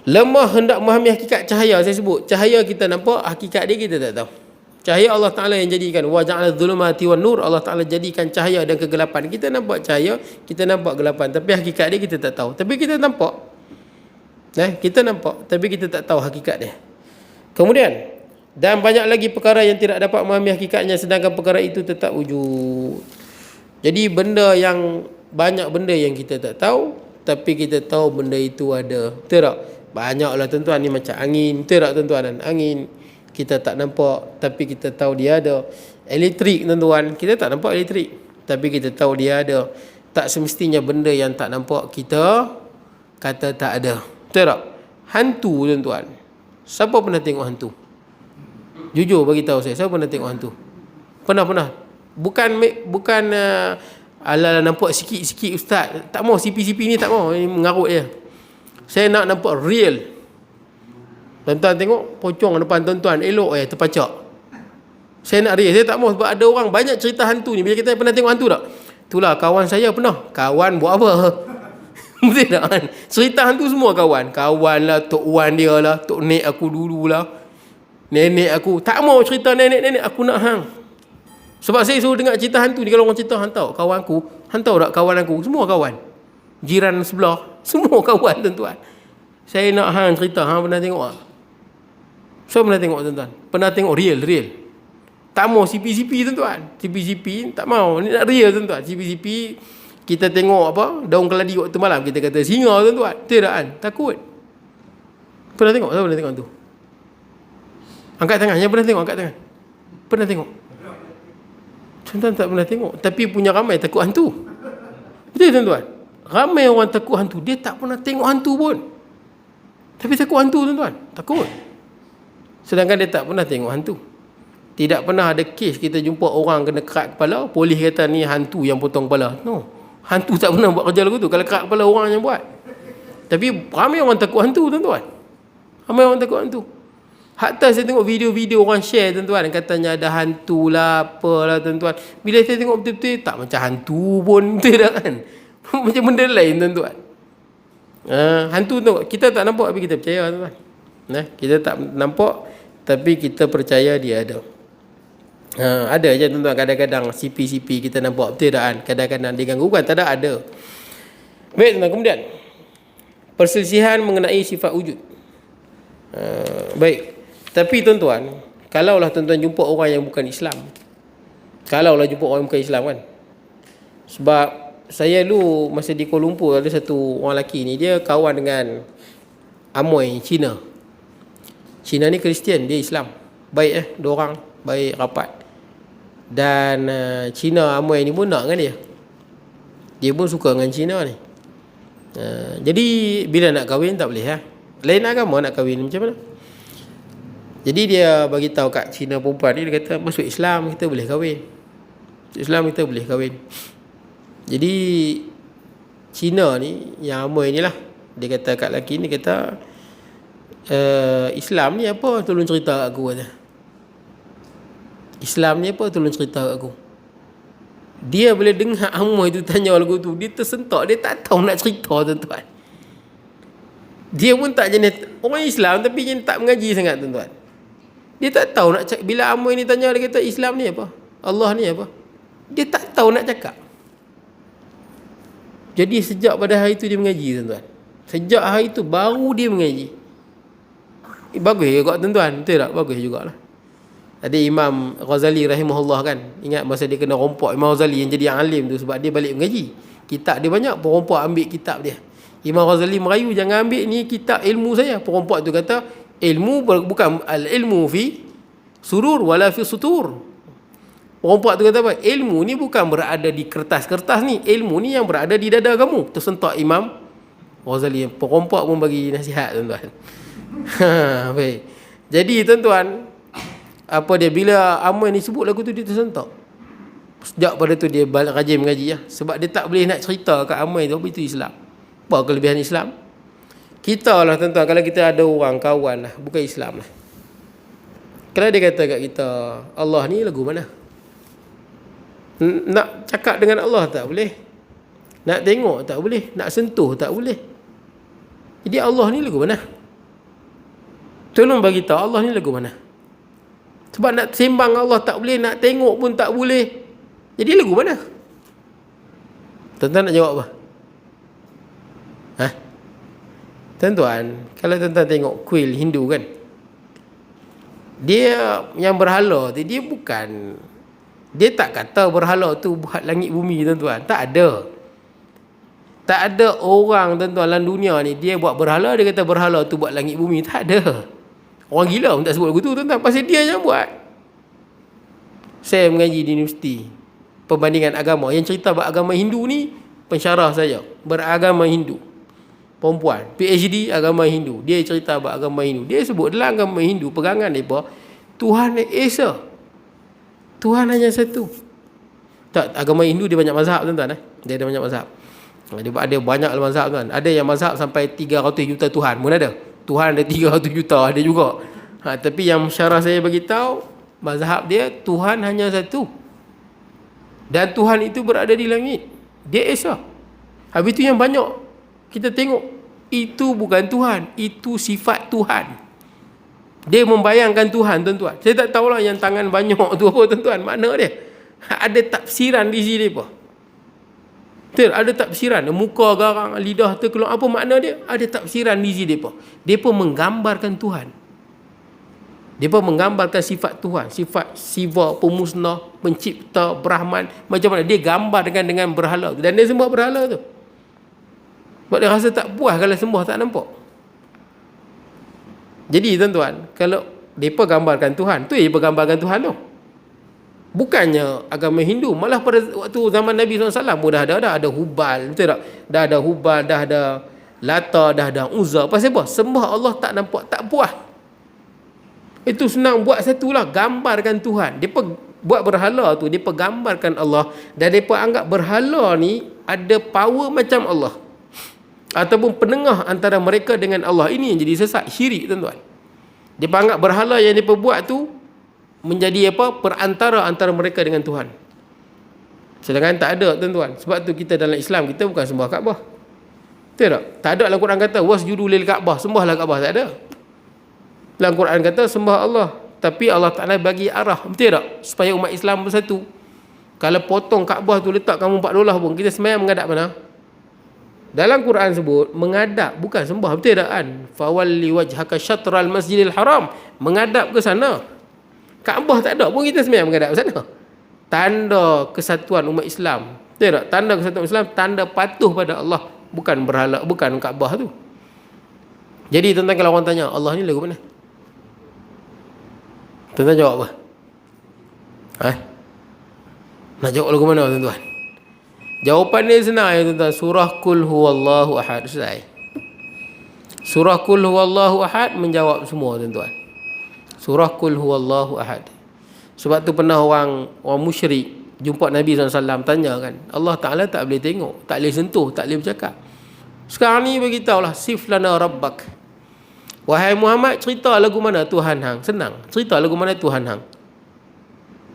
lemah hendak memahami hakikat cahaya. Saya sebut cahaya kita nampak, hakikat dia kita tak tahu. Cahaya Allah Ta'ala yang jadikan. Wa ja'ala dhulumati wan nur. Allah Ta'ala jadikan cahaya dan kegelapan. Kita nampak cahaya, kita nampak gelapan. Tapi hakikat dia kita tak tahu. Tapi kita nampak. Kita nampak, tapi kita tak tahu hakikat dia. Kemudian, dan banyak lagi perkara yang tidak dapat memahami hakikatnya, sedangkan perkara itu tetap wujud. Jadi banyak benda yang kita tak tahu, tapi kita tahu benda itu ada. Betul tak? Banyaklah tuan-tuan, ni macam angin. Betul tak tuan-tuan? Angin kita tak nampak, tapi kita tahu dia ada. Elektrik tuan-tuan, kita tak nampak elektrik, tapi kita tahu dia ada. Tak semestinya benda yang tak nampak kita kata tak ada. Betul tak? Hantu tuan-tuan, siapa pernah tengok hantu? Jujur bagi tahu saya, siapa pernah tengok hantu? Pernah. Bukan ala nampak sikit-sikit ustaz. Tak mau CP-CP ni, tak mau, ini mengarut je. Saya nak nampak real. Tuan-tuan tengok pocong depan tuan-tuan, elok terpacak. Saya nak real. Saya tak mau, sebab ada orang banyak cerita hantu ni. Bila kita pernah tengok hantu tak? Itulah kawan saya pernah. Kawan buat apa? Betul tak kan? Cerita hantu semua kawan. Kawan lah, Tok Wan dia lah, Tok Nek aku dulu lah, nenek aku. Tak mau cerita nenek-nenek, aku nak hang. Sebab saya suruh dengar cerita hantu ni. Kalau orang cerita hantau kawan aku, hantau tak kawan aku, semua kawan. Jiran sebelah, semua kawan tuan-tuan. Saya nak hang cerita, hang pernah tengok tak? So pernah tengok tuan-tuan? Pernah tengok real. Tak mau CP-CP tuan-tuan. CP-CP tak mau. Ni nak real tuan-tuan. CP-CP kita tengok apa? Daun keladi waktu malam kita kata singa tuan-tuan. Tidak kan? Takut. Pernah tengok? Siapa pernah tengok tu? Angkat tangan. Yang pernah tengok angkat tangan. Pernah tengok? Tuan-tuan tak pernah tengok. Tapi punya ramai takut hantu. Betul tuan-tuan? Ramai orang takut hantu. Dia tak pernah tengok hantu pun. Tapi takut hantu tuan-tuan. Takut. Sedangkan dia tak pernah tengok hantu. Tidak pernah ada kes kita jumpa orang kena kerak kepala, polis kata ni hantu yang potong kepala. No. Hantu tak pernah buat kerja lagu tu. Kalau kerak kepala orang yang buat. Tapi ramai orang takut hantu tuan-tuan. Ramai orang takut hantu. Hatta saya tengok video-video orang share tuan-tuan, katanya ada hantu lah, apalah tuan-tuan. Bila saya tengok betul-betul, tak macam hantu pun. Betul tak kan? Macam benda lain tuan-tuan. Hantu tu kita tak nampak tapi kita percaya tuan-tuan. Kita tak nampak tapi kita percaya dia ada. Ada je tuan-tuan, kadang-kadang CP-CP kita nampak betul tak kan? Kadang-kadang dia ganggu, bukan tak ada. Baik tuan-tuan, kemudian perselisihan mengenai sifat wujud. Baik. Tapi tuan-tuan, kalaulah tuan-tuan jumpa orang yang bukan Islam. Kalaulah jumpa orang yang bukan Islam kan. Sebab saya dulu masa di Kuala Lumpur, ada satu orang lelaki ni, dia kawan dengan Amoy Cina. Cina ni Kristian, dia Islam. Baik dua orang, baik rapat. Dan Cina Amoy ni pun nak dengan dia. Dia pun suka dengan Cina ni. Jadi bila nak kahwin tak boleh lain agama nak kahwin macam mana? Jadi dia bagi tahu kat Cina perempuan ni, dia kata masuk Islam kita boleh kahwin. Islam kita boleh kahwin. Jadi Cina ni, yang Amoy ni lah, dia kata kat lelaki ni, kata Islam ni apa, tolong cerita kat aku kata. Islam ni apa, tolong cerita kat aku. Dia bila dengar Amoy tu tanya lagu tu, dia tersentak, dia tak tahu nak cerita tuan-tuan. Dia pun tak jenis orang Islam tapi jenis tak mengaji sangat tuan-tuan. Dia tak tahu nak cakap. Bila Amoy ni tanya, dia kata Islam ni apa, Allah ni apa, dia tak tahu nak cakap. Jadi sejak pada hari tu dia mengaji tuan-tuan. Sejak hari tu baru dia mengaji. Bagus juga tuan-tuan. Betul tak? Bagus jugalah. Ada Imam Ghazali rahimahullah kan. Ingat masa dia kena rompak Imam Ghazali yang jadi yang alim tu, sebab dia balik mengaji. Kitab dia banyak, perompak ambil kitab dia. Imam Ghazali merayu, jangan ambil ni kitab ilmu saya. Perompak tu kata ilmu bukan al-ilmu fi surur wala fi sutur. Perompak tu kata apa? Ilmu ni bukan berada di kertas-kertas ni. Ilmu ni yang berada di dada kamu. Tersentak Imam Ghazali. Perompak pun bagi nasihat tuan-tuan. Baik. Jadi tuan-tuan, apa dia, bila Amoy ni sebut lagu tu, dia tersentak. Sejak pada tu dia balik rajin mengaji sebab dia tak boleh nak cerita kat Amoy tu apa itu Islam. Apa kelebihan Islam? Kita lah tuan-tuan, kalau kita ada orang kawan lah bukan Islam lah, Kalau dia kata kat kita, Allah ni lagu mana? Nak cakap dengan Allah tak boleh. Nak tengok tak boleh. Nak sentuh tak boleh. Jadi Allah ni lagu mana? Tolong bagi tahu Allah ni lagu mana? Sebab nak sembang Allah tak boleh, nak tengok pun tak boleh. Jadi lagu mana? Tuan-tuan nak jawab apa? Tuan-tuan, kalau tuan-tuan tengok kuil Hindu kan, dia yang berhala tu, dia bukan, dia tak kata berhala tu buat langit bumi, tuan-tuan. Tak ada. Tak ada orang, tuan-tuan, dalam dunia ni dia buat berhala, dia kata berhala tu buat langit bumi. Tak ada. Orang gila pun tak sebut lagu tu, tuan-tuan. Pasal dia yang buat. Saya mengaji di universiti perbandingan agama. Yang cerita agama Hindu ni pensyarah saya, beragama Hindu, perempuan, PhD agama Hindu. Dia cerita agama Hindu. Dia sebut dalam agama Hindu, pegangan mereka, Tuhan Esa. Tuhan hanya satu. Tak, agama Hindu dia banyak mazhab, tuan-tuan. Dia ada banyak mazhab. Dia ada banyak mazhab, tuan. Ada yang mazhab sampai 300 juta Tuhan pun ada. Tuhan ada 300 juta, ada juga. Tapi yang syarah saya bagi tahu, mazhab dia Tuhan hanya satu. Dan Tuhan itu berada di langit. Dia Esa. Habis itu yang banyak kita tengok, itu bukan Tuhan, itu sifat Tuhan. Dia membayangkan Tuhan, tuan-tuan. Saya tak tahulah yang tangan banyak tu apa, tuan-tuan. Makna dia ada tafsiran di sini apa. Betul, ada tafsiran. Muka garang, lidah terkeluar, apa makna dia? Ada tafsiran di sini apa. Dia pun menggambarkan Tuhan. Dia pun menggambarkan sifat Tuhan, sifat Siva, pemusnah, pencipta, Brahman, macam mana dia gambar dengan berhala tu. Dan dia sembah berhala tu. Sebab dia rasa tak puas kalau sembah tak nampak. Jadi tuan-tuan, kalau mereka gambarkan Tuhan, tu dia gambarkan Tuhan tu. Bukannya agama Hindu, malah pada waktu zaman Nabi SAW pun dah ada Hubal, betul tak? Dah ada Hubal, dah ada Lata, dah ada Uzza. Pasal apa? Sembah Allah tak nampak, tak puas. Itu senang buat satulah, gambarkan Tuhan. Dia buat berhala tu, dia gambarkan Allah. Dan dia anggap berhala ni ada power macam Allah. Ataupun penengah antara mereka dengan Allah. Ini yang jadi sesat, syirik, tuan-tuan. Dia anggap berhala yang dia buat tu menjadi apa? Perantara antara mereka dengan Tuhan. Sedangkan tak ada, tuan-tuan. Sebab tu kita dalam Islam, kita bukan sembah Kaabah. Betul tak? Tak ada dalam Quran kata wasjudu lil Kaabah, sembahlah Kaabah, tak ada. Dalam Quran kata sembah Allah, tapi Allah Ta'ala bagi arah, betul tak? Supaya umat Islam bersatu. Kalau potong Kaabah tu letak kamu $4 pun, kita sembahyang menghadap mana? Dalam Quran sebut menghadap, bukan sembah, betul tak kan? Fawalli wajhaka syatral masjidil haram, menghadap ke sana. Kaabah tak ada pun kita sembahyang menghadap ke sana. Tanda kesatuan umat Islam, betul tak? Tanda kesatuan Islam, tanda patuh pada Allah, bukan berhala, bukan Kaabah tu. Jadi tuan-tuan, kalau orang tanya Allah ni lagu mana, tuan-tuan jawab apa? Nak jawab lagu mana, tuan-tuan? Jawapan dia senang ya, tuan-tuan. Surah Qul Huwallahu Ahad. Selesai. Surah Qul Huwallahu Ahad menjawab semua, tuan-tuan. Surah Qul Huwallahu Ahad. Sebab tu pernah orang musyrik jumpa Nabi SAW, tanya kan, Allah Ta'ala tak boleh tengok, tak boleh sentuh, tak boleh bercakap. Sekarang ni beritahulah, sif lana rabbak. Wahai Muhammad, cerita lagu mana Tuhan hang. Senang, cerita lagu mana Tuhan hang.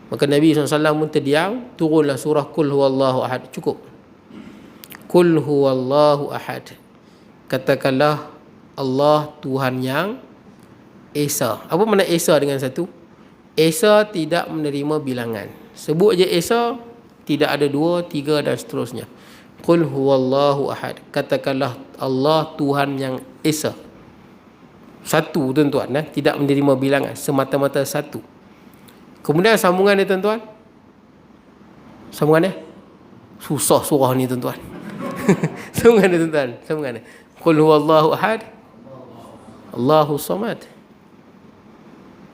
Maka Nabi SAW pun terdiam. Turunlah surah Qul Huwallahu Ahad. Cukup. Qul Huwallahu Ahad. Katakanlah Allah Tuhan yang Esa. Apa makna Esa dengan satu? Esa tidak menerima bilangan. Sebut je Esa, tidak ada 2, 3 dan seterusnya. Qul Huwallahu Ahad. Katakanlah Allah Tuhan yang Esa. Satu, tuan-tuan, tidak menerima bilangan, semata-mata satu. Kemudian sambungan dia, tuan-tuan. Sambungan dia susah surah ni, tuan-tuan. Sambungan dia, tuan-tuan. Sambungan dia. Qul huwallahu ahad, Allahu samad.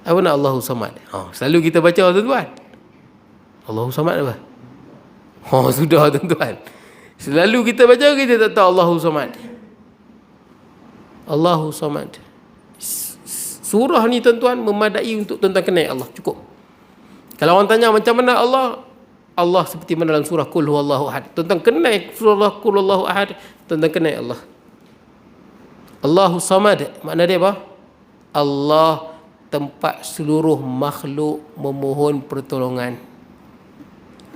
Apa nak Allahu samad? Selalu kita baca, tuan-tuan. Allahu samad apa? Sudah, tuan-tuan. Selalu kita baca, kita tak tahu Allahu samad. Allahu samad. Surah ni, tuan-tuan, memadai untuk tuan-tuan kenal Allah. Cukup. Kalau orang tanya macam mana Allah, Allah seperti mana dalam surah Qul Huwallahu Ahad. Tuan-tuan kenal surah Qul Huwallahu Ahad, tuan-tuan kenal Allah. Allahu samad, makna dia apa? Allah tempat seluruh makhluk memohon pertolongan.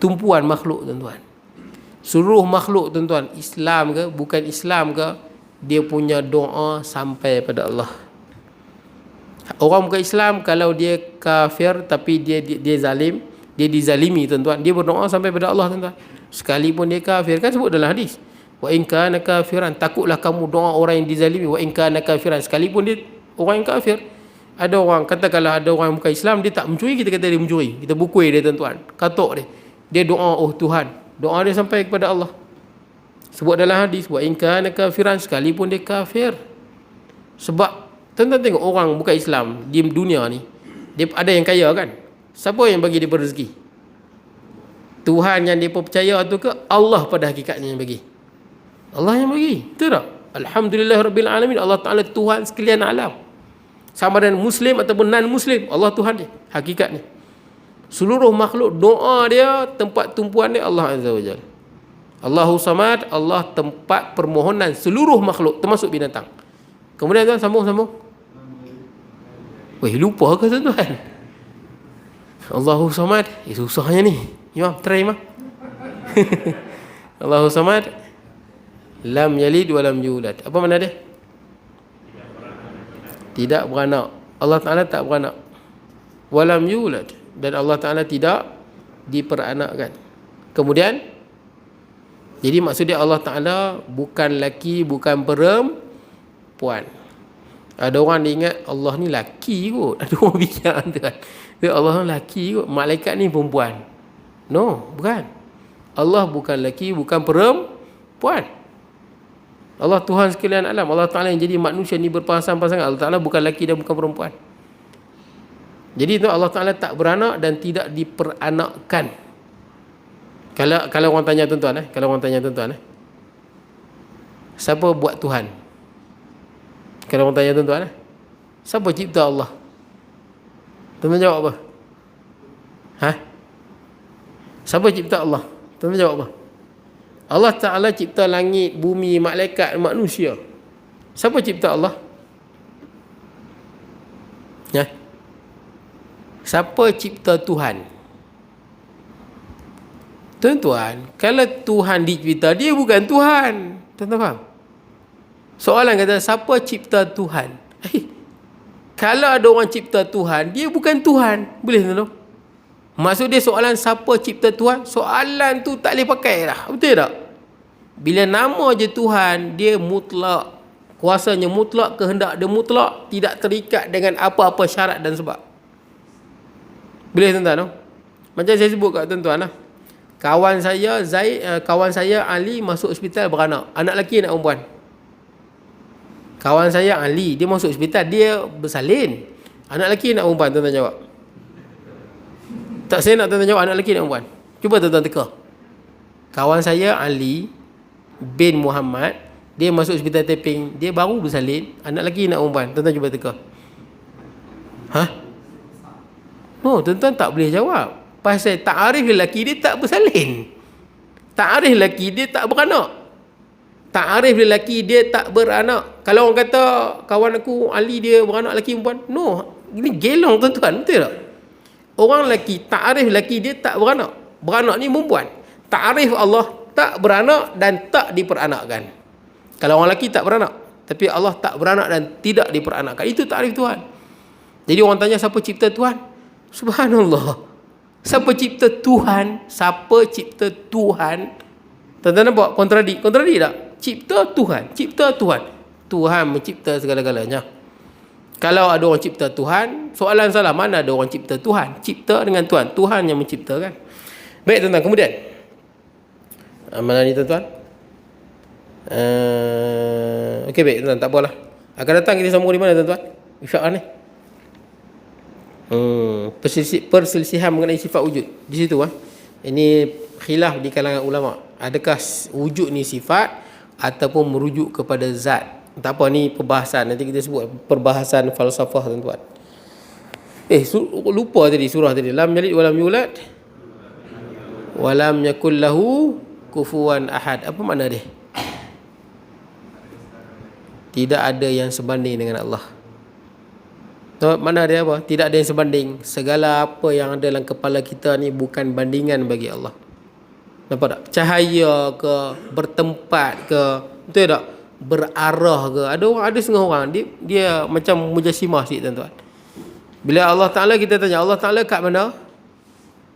Tumpuan makhluk, tuan-tuan. Seluruh makhluk, tuan-tuan, Islam ke bukan Islam ke, dia punya doa sampai pada Allah. Orang bukan Islam, kalau dia kafir tapi dia zalim, dia dizalimi, tuan-tuan, dia berdoa sampai pada Allah, tuan-tuan. Sekalipun dia kafir, kan sebut dalam hadis, wa in kana kafiran, takutlah kamu doa orang yang dizalimi, wa in kana kafiran, sekalipun dia orang yang kafir. Ada orang, katakanlah ada orang yang bukan Islam, dia tak mencuri, kita kata dia mencuri, kita bukui dia, tuan-tuan, katuk dia doa, oh Tuhan, doa dia sampai kepada Allah. Sebut dalam hadis, wa in kana kafiran, sekalipun dia kafir. Sebab tuan-tuan tengok orang bukan Islam di dunia ni, dia ada yang kaya kan, siapa yang bagi dia rezeki? Tuhan yang dia percaya tu ke Allah pada hakikatnya yang bagi? Allah yang bagi, betul tak? Alhamdulillah Rabbil Alamin, Allah Ta'ala Tuhan sekalian alam. Sama dengan Muslim ataupun non-Muslim, Allah Tuhan dia, hakikatnya. Seluruh makhluk doa dia, tempat tumpuan dia Allah Azza wa Jalla. Allahu Samad, Allah tempat permohonan seluruh makhluk termasuk binatang. Kemudian tuan sambung. Weh, lupa ke tuan-tuan? Allahu Samad, susahnya ni. Imam, try Imam. Allahu Samad, lam yalid wa lam yulad. Apa makna dia? Tidak beranak. Allah Ta'ala tak beranak. Wa lam yulad, dan Allah Ta'ala tidak diperanakkan. Kemudian, jadi maksudnya Allah Ta'ala bukan laki, bukan perempuan. Ada orang dia ingat Allah ni laki kot. Ada orang fikir tu kan, Allah ni laki kot, malaikat ni perempuan. No, bukan. Allah bukan laki, bukan perempuan. Allah Tuhan sekalian alam. Allah Ta'ala yang jadi manusia ni berpasang-pasangan. Allah Ta'ala bukan laki dan bukan perempuan. Jadi tu Allah Ta'ala tak beranak dan tidak diperanakkan. Kalau orang tanya tuan-tuan, siapa buat Tuhan? Kalau orang tanya tuan-tuan, siapa cipta Allah? Tuan-tuan jawab apa? Siapa cipta Allah? Tuan-tuan jawab apa? Allah Ta'ala cipta langit, bumi, malaikat, manusia. Siapa cipta Allah? Siapa cipta Tuhan? Tuan-tuan, kalau Tuhan dicipta, dia bukan Tuhan. Tuan-tuan faham? Soalan kata, siapa cipta Tuhan? Kalau ada orang cipta Tuhan, dia bukan Tuhan. Boleh tuan-tuan? Maksud dia soalan siapa cipta Tuhan, soalan tu tak boleh pakai dah. Betul tak? Bila nama je Tuhan, dia mutlak. Kuasanya mutlak, kehendak dia mutlak, tidak terikat dengan apa-apa syarat dan sebab. Boleh tuan-tuan? Macam saya sebut kat tuan-tuan lah. Kawan saya Ali masuk hospital beranak. Anak lelaki, anak perempuan. Kawan saya Ali, dia masuk hospital, dia bersalin. Anak lelaki, anak perempuan, tuan-tuan jawab. Tak, saya nak tuan-tuan jawab anak lelaki, anak perempuan. Cuba tuan-tuan teka. Kawan saya Ali bin Muhammad, dia masuk hospital taping, dia baru bersalin. Anak lelaki, anak perempuan, tuan-tuan cuba teka. No, tuan-tuan tak boleh jawab. Pasal ta'arif lelaki dia tak bersalin. Ta'arif lelaki dia tak beranak. Ta'arif lelaki dia tak beranak. Kalau orang kata kawan aku Ali dia beranak lelaki perempuan, no, ini gelong tuan-tuan, betul tak? Orang lelaki, ta'arif lelaki dia tak beranak. Beranak ni perempuan. Ta'arif Allah tak beranak dan tak diperanakkan. Kalau orang lelaki tak beranak, tapi Allah tak beranak dan tidak diperanakkan. Itu ta'arif Tuhan. Jadi orang tanya siapa cipta Tuhan? Subhanallah. Siapa cipta Tuhan? Siapa cipta Tuhan? Tuan-tuan nampak kontradik? Kontradik tak? Cipta Tuhan. Cipta Tuhan. Tuhan mencipta segala-galanya. Kalau ada orang cipta Tuhan, soalan salah, mana ada orang cipta Tuhan? Cipta dengan Tuhan. Tuhan yang menciptakan. Baik tuan-tuan, kemudian. Mana ni tuan-tuan? Okey, baik tuan-tuan, tak apalah. Akan datang kita sambung di mana tuan-tuan? InsyaAllah ni. Perselisihan mengenai sifat wujud di situ. Ini khilaf di kalangan ulama. Adakah wujud ni sifat ataupun merujuk kepada zat? Tak apa, ni perbahasan. Nanti kita sebut perbahasan falsafah tuan-tuan. Lupa tadi surah tadi. Lam yalid walam yulad walam yakul lahu kufuwan ahad. Apa makna dia? Tidak ada yang sebanding dengan Allah. Mana dia apa? Tidak ada yang sebanding. Segala apa yang ada dalam kepala kita ni bukan bandingan bagi Allah. Nampak tak? Cahaya ke, bertempat ke, betul tak? Berarah ke. Ada orang, ada setengah orang dia macam mujassimah sikit tuan-tuan. Bila Allah Ta'ala kita tanya, Allah Ta'ala kat mana?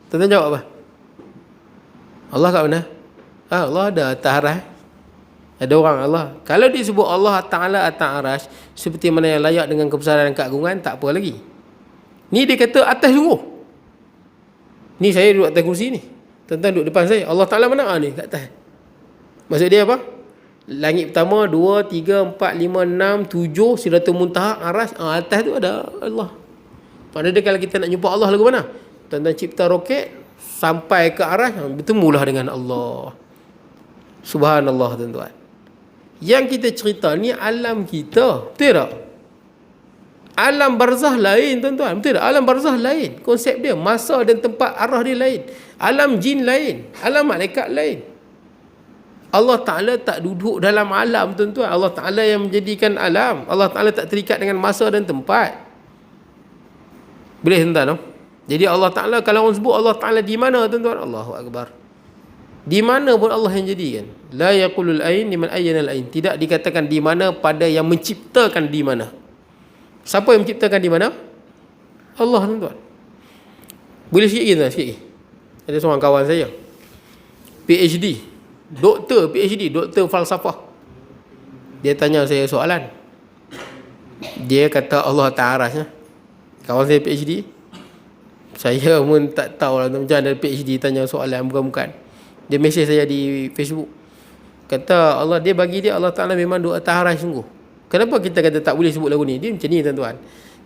Tuan-tuan jawab apa? Allah kat mana? Allah ada atas arah. Ada orang Allah. Kalau disebut Allah Ta'ala atas arasy, seperti mana yang layak dengan kebesaran dan keagungan, tak apa lagi. Ni dia kata atas sungguh. Ni saya duduk atas kursi ni. Tuan-tuan duduk depan saya. Allah Ta'ala mana? Ni kat atas. Maksud dia apa? Langit pertama, 2, 3, 4, 5, 6, 7, Sidratul Muntaha, arasy. Atas tu ada Allah. Maknanya kalau kita nak jumpa Allah lagu mana? Tuan-tuan cipta roket sampai ke arasy, bertemulah dengan Allah. Subhanallah tuan-tuan. Yang kita cerita ni alam kita, betul tak? Alam barzah lain tuan-tuan, betul tak? Alam barzah lain, konsep dia, masa dan tempat arah dia lain. Alam jin lain, alam malaikat lain. Allah Ta'ala tak duduk dalam alam tuan-tuan. Allah Ta'ala yang menjadikan alam. Allah Ta'ala tak terikat dengan masa dan tempat. Boleh tuan-tuan? No? Jadi Allah Ta'ala, kalau orang sebut Allah Ta'ala di mana tuan-tuan? Allahu Akbar. Di mana pun Allah yang jadikan. La yaqulul ain liman ayyana al ain. Tidak dikatakan di mana pada yang menciptakan di mana. Siapa yang menciptakan di mana? Allah tuan-tuan. Boleh sikit lagi, sikit lagi. Ada seorang kawan saya, PhD, doktor falsafah. Dia tanya saya soalan. Dia kata Allah Ta'ala. Kawan saya PhD. Saya pun tak tahu lah macam ada PhD tanya soalan bukan-bukan. Dia mesej saya di Facebook. Kata Allah, dia bagi dia Allah Ta'ala memang duduk atas arasy sungguh. Kenapa kita kata tak boleh sebut lagu ni? Dia macam ni tuan-tuan.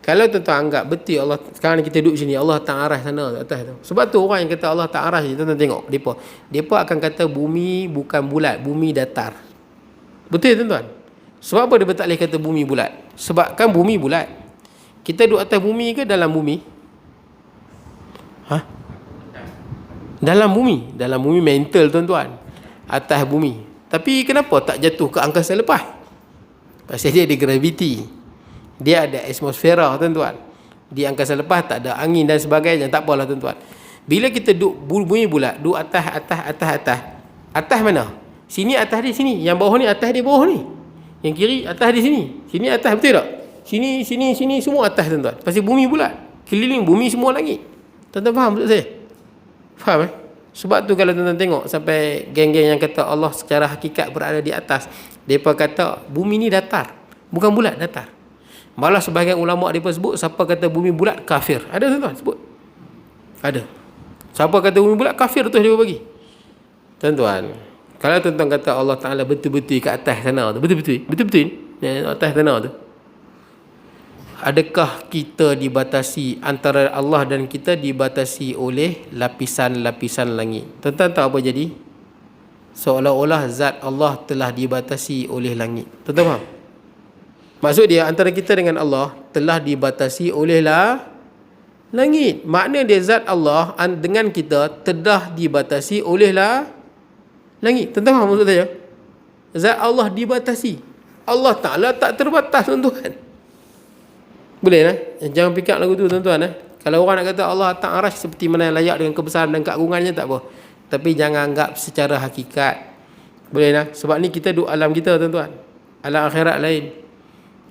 Kalau tuan-tuan anggap betul Allah, sekarang kita duduk sini, Allah atas arasy sana atas tu. Sebab tu orang yang kata Allah atas arasy, tuan-tuan tengok depa akan kata bumi bukan bulat, bumi datar. Betul tuan-tuan? Sebab apa dia tak boleh kata bumi bulat? Sebab kan bumi bulat. Kita duduk atas bumi ke dalam bumi? Dalam bumi mental tuan-tuan, atas bumi. Tapi kenapa tak jatuh ke angkasa lepas? Pasal dia ada graviti, dia ada atmosfera tuan-tuan. Di angkasa lepas tak ada angin dan sebagainya. Tak apalah tuan-tuan. Bila kita duduk bumi bulat, duduk atas mana? Sini atas dia sini, yang bawah ni atas dia bawah ni, yang kiri atas dia sini atas, betul tak? Sini semua atas tuan-tuan. Pasal bumi bulat, keliling bumi semua langit. Tuan-tuan faham maksud saya? Faham Sebab tu kalau tuan-tuan tengok sampai geng-geng yang kata Allah secara hakikat berada di atas, mereka kata bumi ni datar, bukan bulat, datar. Malah sebahagian ulama mereka sebut, siapa kata bumi bulat kafir. Ada tuan-tuan sebut? Ada. Siapa kata bumi bulat kafir tu dia bagi. Tuan-tuan, kalau tuan-tuan kata Allah Ta'ala betul-betul kat atas sana tu, betul-betul atas sana tu, adakah kita dibatasi, antara Allah dan kita dibatasi oleh lapisan-lapisan langit? Tuan-tuan tahu apa jadi? Seolah-olah zat Allah telah dibatasi oleh langit. Tuan-tuan faham? Maksud dia antara kita dengan Allah telah dibatasi oleh langit. Makna dia zat Allah dengan kita telah dibatasi oleh langit. Tuan-tuan faham maksud saya? Zat Allah dibatasi. Allah Ta'ala tak terbatas tuan-tuan. Boleh lah. Jangan fikir lagu tu tuan-tuan. Kalau orang nak kata Allah atas arasy seperti mana yang layak dengan kebesaran dan keagungannya, tak apa. Tapi jangan anggap secara hakikat. Boleh lah. Sebab ni kita duduk alam kita tuan-tuan. Alam akhirat lain,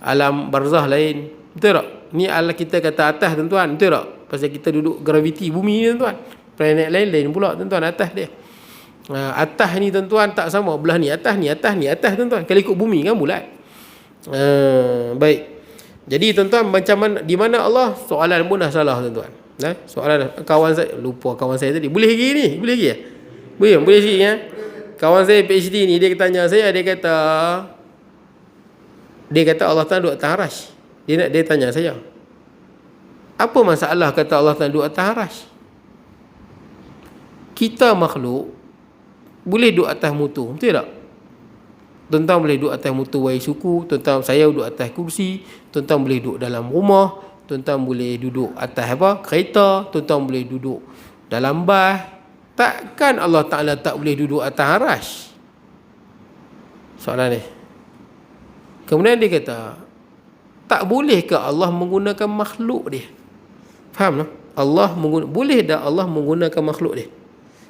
alam barzah lain. Betul tak? Ni alam kita kata atas tuan-tuan. Betul tak? Pasal kita duduk graviti bumi ni tuan-tuan. Planet lain pula tuan-tuan atas dia. Atas ni tuan-tuan tak sama. Belah ni atas tuan-tuan. Kalau ikut bumi kan bulat. Baik. Jadi tuan-tuan, macam mana, di mana Allah? Soalan pun dah salah tuan-tuan. Soalan kawan saya, lupa kawan saya tadi. Boleh lagi ni? Boleh lagi ya? Boleh sikit ya? Kawan saya PhD ni, dia tanya saya, dia kata Allah Ta'ala duduk atas arasy. Dia tanya saya, apa masalah kata Allah Ta'ala duduk atas arasy? Kita makhluk boleh duduk atas mutu, betul tak? Tuan-tuan boleh duduk atas motorway suku, tuan-tuan saya duduk atas kursi, tuan-tuan boleh duduk dalam rumah, tuan-tuan boleh duduk atas kereta, tuan-tuan boleh duduk dalam bas. Takkan Allah Ta'ala tak boleh duduk atas arasy? Soalan ni. Kemudian dia kata, tak boleh ke Allah menggunakan makhluk dia? Faham tak? Boleh tak Allah menggunakan makhluk dia?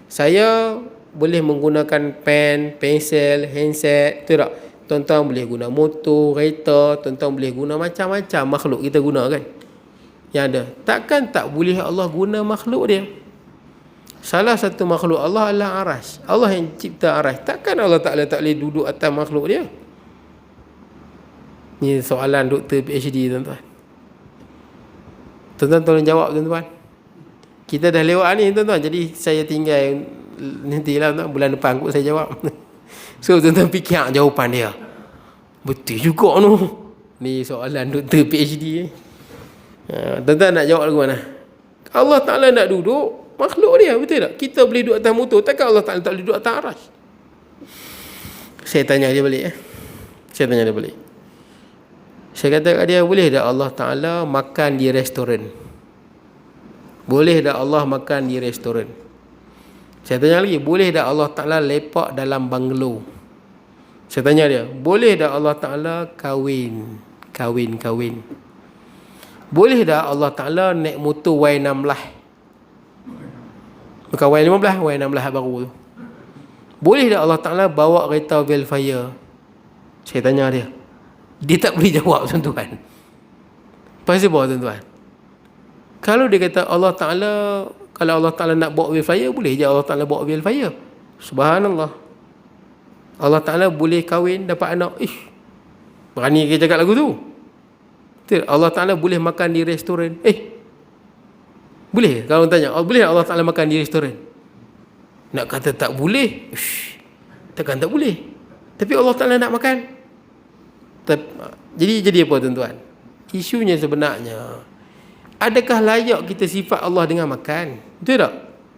Saya boleh menggunakan pen, pensel, handset, betul tak? Tuan-tuan boleh guna motor, kereta, tuan-tuan boleh guna macam-macam makhluk kita guna kan? Yang ada. Takkan tak boleh Allah guna makhluk dia? Salah satu makhluk Allah adalah Arash. Allah yang cipta Arash. Takkan Allah Ta'ala tak boleh duduk atas makhluk dia? Ni soalan doktor PhD tuan-tuan. Tuan-tuan tolong jawab tuan-tuan. Kita dah lewat ni tuan-tuan. Jadi saya tinggal nantilah bulan depan kot saya jawab. So tuan-tuan fikir jawapan dia. Betul juga tu. Ni soalan doktor PhD. Tuan-tuan nak jawab lagu mana? Allah Ta'ala nak duduk makhluk dia, betul tak? Kita boleh duduk atas motor, takkan Allah Ta'ala tak boleh duduk atas Arash? Saya tanya dia balik. Saya kata kat dia, boleh tak Allah Ta'ala makan di restoran? Boleh tak Allah makan di restoran? Saya tanya lagi, boleh tak Allah Ta'ala lepak dalam banglo? Saya tanya dia, boleh tak Allah Ta'ala kahwin? Boleh tak Allah Ta'ala naik motor Y16? Bukan Y15, Y16 baru tu. Boleh tak Allah Ta'ala bawa kereta Velfire? Saya tanya dia. Dia tak boleh jawab tuan-tuan. Pasal apa tuan-tuan? Kalau dia kata Allah Ta'ala, kalau Allah Ta'ala nak bawa Velfire, boleh je Allah Ta'ala bawa Velfire. Subhanallah. Allah Ta'ala boleh kahwin, dapat anak. Berani ke cakap lagu tu? Betul? Allah Ta'ala boleh makan di restoran. Boleh? Kalau tanya, boleh Allah Ta'ala makan di restoran? Nak kata tak boleh? Takkan tak boleh. Tapi Allah Ta'ala nak makan. Jadi apa tuan-tuan? Isunya sebenarnya, adakah layak kita sifat Allah dengan makan? Betul tak?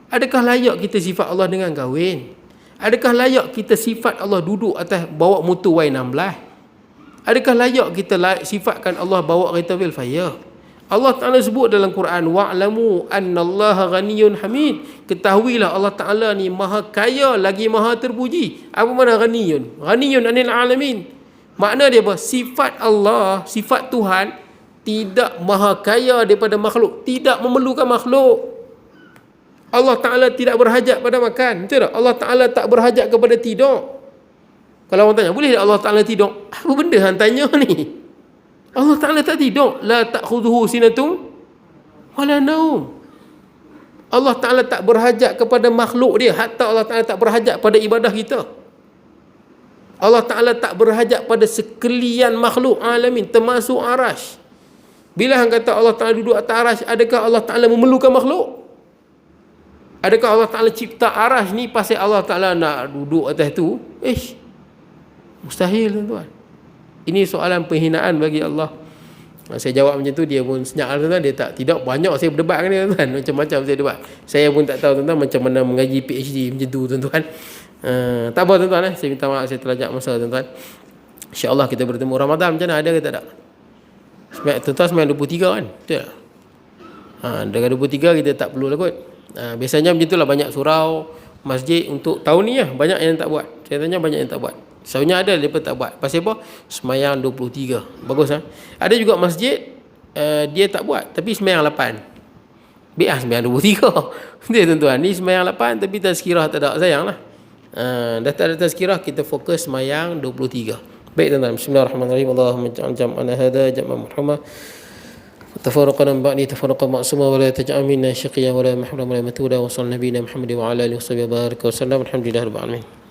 Adakah layak kita sifat Allah dengan kahwin? Adakah layak kita sifat Allah duduk atas bawa motor Y16? Adakah layak kita sifatkan Allah bawa kereta Velfire? Allah Ta'ala sebut dalam Quran, wa'lamu annallaha ghaniyyun hamid. Ketahuilah Allah Ta'ala ni maha kaya lagi maha terpuji. Apa makna ghaniyyun? Ghaniyyun anil alamin. Makna dia apa? Sifat Allah, sifat Tuhan tidak maha kaya daripada makhluk, tidak memerlukan makhluk. Allah Ta'ala tidak berhajat pada makan, betul tak? Allah Ta'ala tak berhajat kepada tidur. Kalau orang tanya, boleh tak Allah Ta'ala tidur? Apa benda hang tanya ni? Allah Ta'ala tak tidur. La ta'khudhuhu sinatum wala naum. Allah Ta'ala tak berhajat kepada makhluk dia. Hatta Allah Ta'ala tak berhajat pada ibadah kita. Allah Ta'ala tak berhajat pada sekalian makhluk alamin, termasuk Arash. Bila hang kata Allah Ta'ala duduk atas Arash, adakah Allah Ta'ala memerlukan makhluk? Adakah Allah Ta'ala cipta Arash ni pasal Allah Ta'ala nak duduk atas tu? Mustahil tuan-tuan. Ini soalan penghinaan bagi Allah. Saya jawab macam tu, dia pun senyap tuan-tuan. Dia tidak banyak saya berdebat dengan dia tuan-tuan. Macam-macam saya debat. Saya pun tak tahu tuan-tuan macam mana mengaji PhD macam tu tuan-tuan. Tak apa tuan-tuan. Saya minta maaf saya terlajak masa tuan-tuan. InsyaAllah kita bertemu Ramadan. Macam mana, ada ke tak ada? Tuan-tuan sembilan 23 kan? Betul tak? Dengan 23 kita tak perlu lah kot. Biasanya macam itulah, banyak surau masjid untuk tahun ni lah. Banyak yang tak buat. Saya tanya banyak yang tak buat. Sebenarnya ada mereka tak buat. Pasal apa? Semayang 23. Bagus lah. Ada juga masjid dia tak buat tapi semayang 8. Biar semayang 23. Dia tuan-tuan, ni semayang 8 tapi tazkirah tak ada, sayang lah. Dah tak ada tazkirah, kita fokus semayang 23. Baik tuan-tuan, bismillahirrahmanirrahim. Allahumma ja'al jam'ana hadha jam'an marhumah, تفرقنا من بعد تفرقا معصوما ولا تجعل منا شقيا ولا محروما ولا متولا وصلى نبينا محمد وعلى اله وصحبه وبارك وسلم. الحمد لله رب العالمين.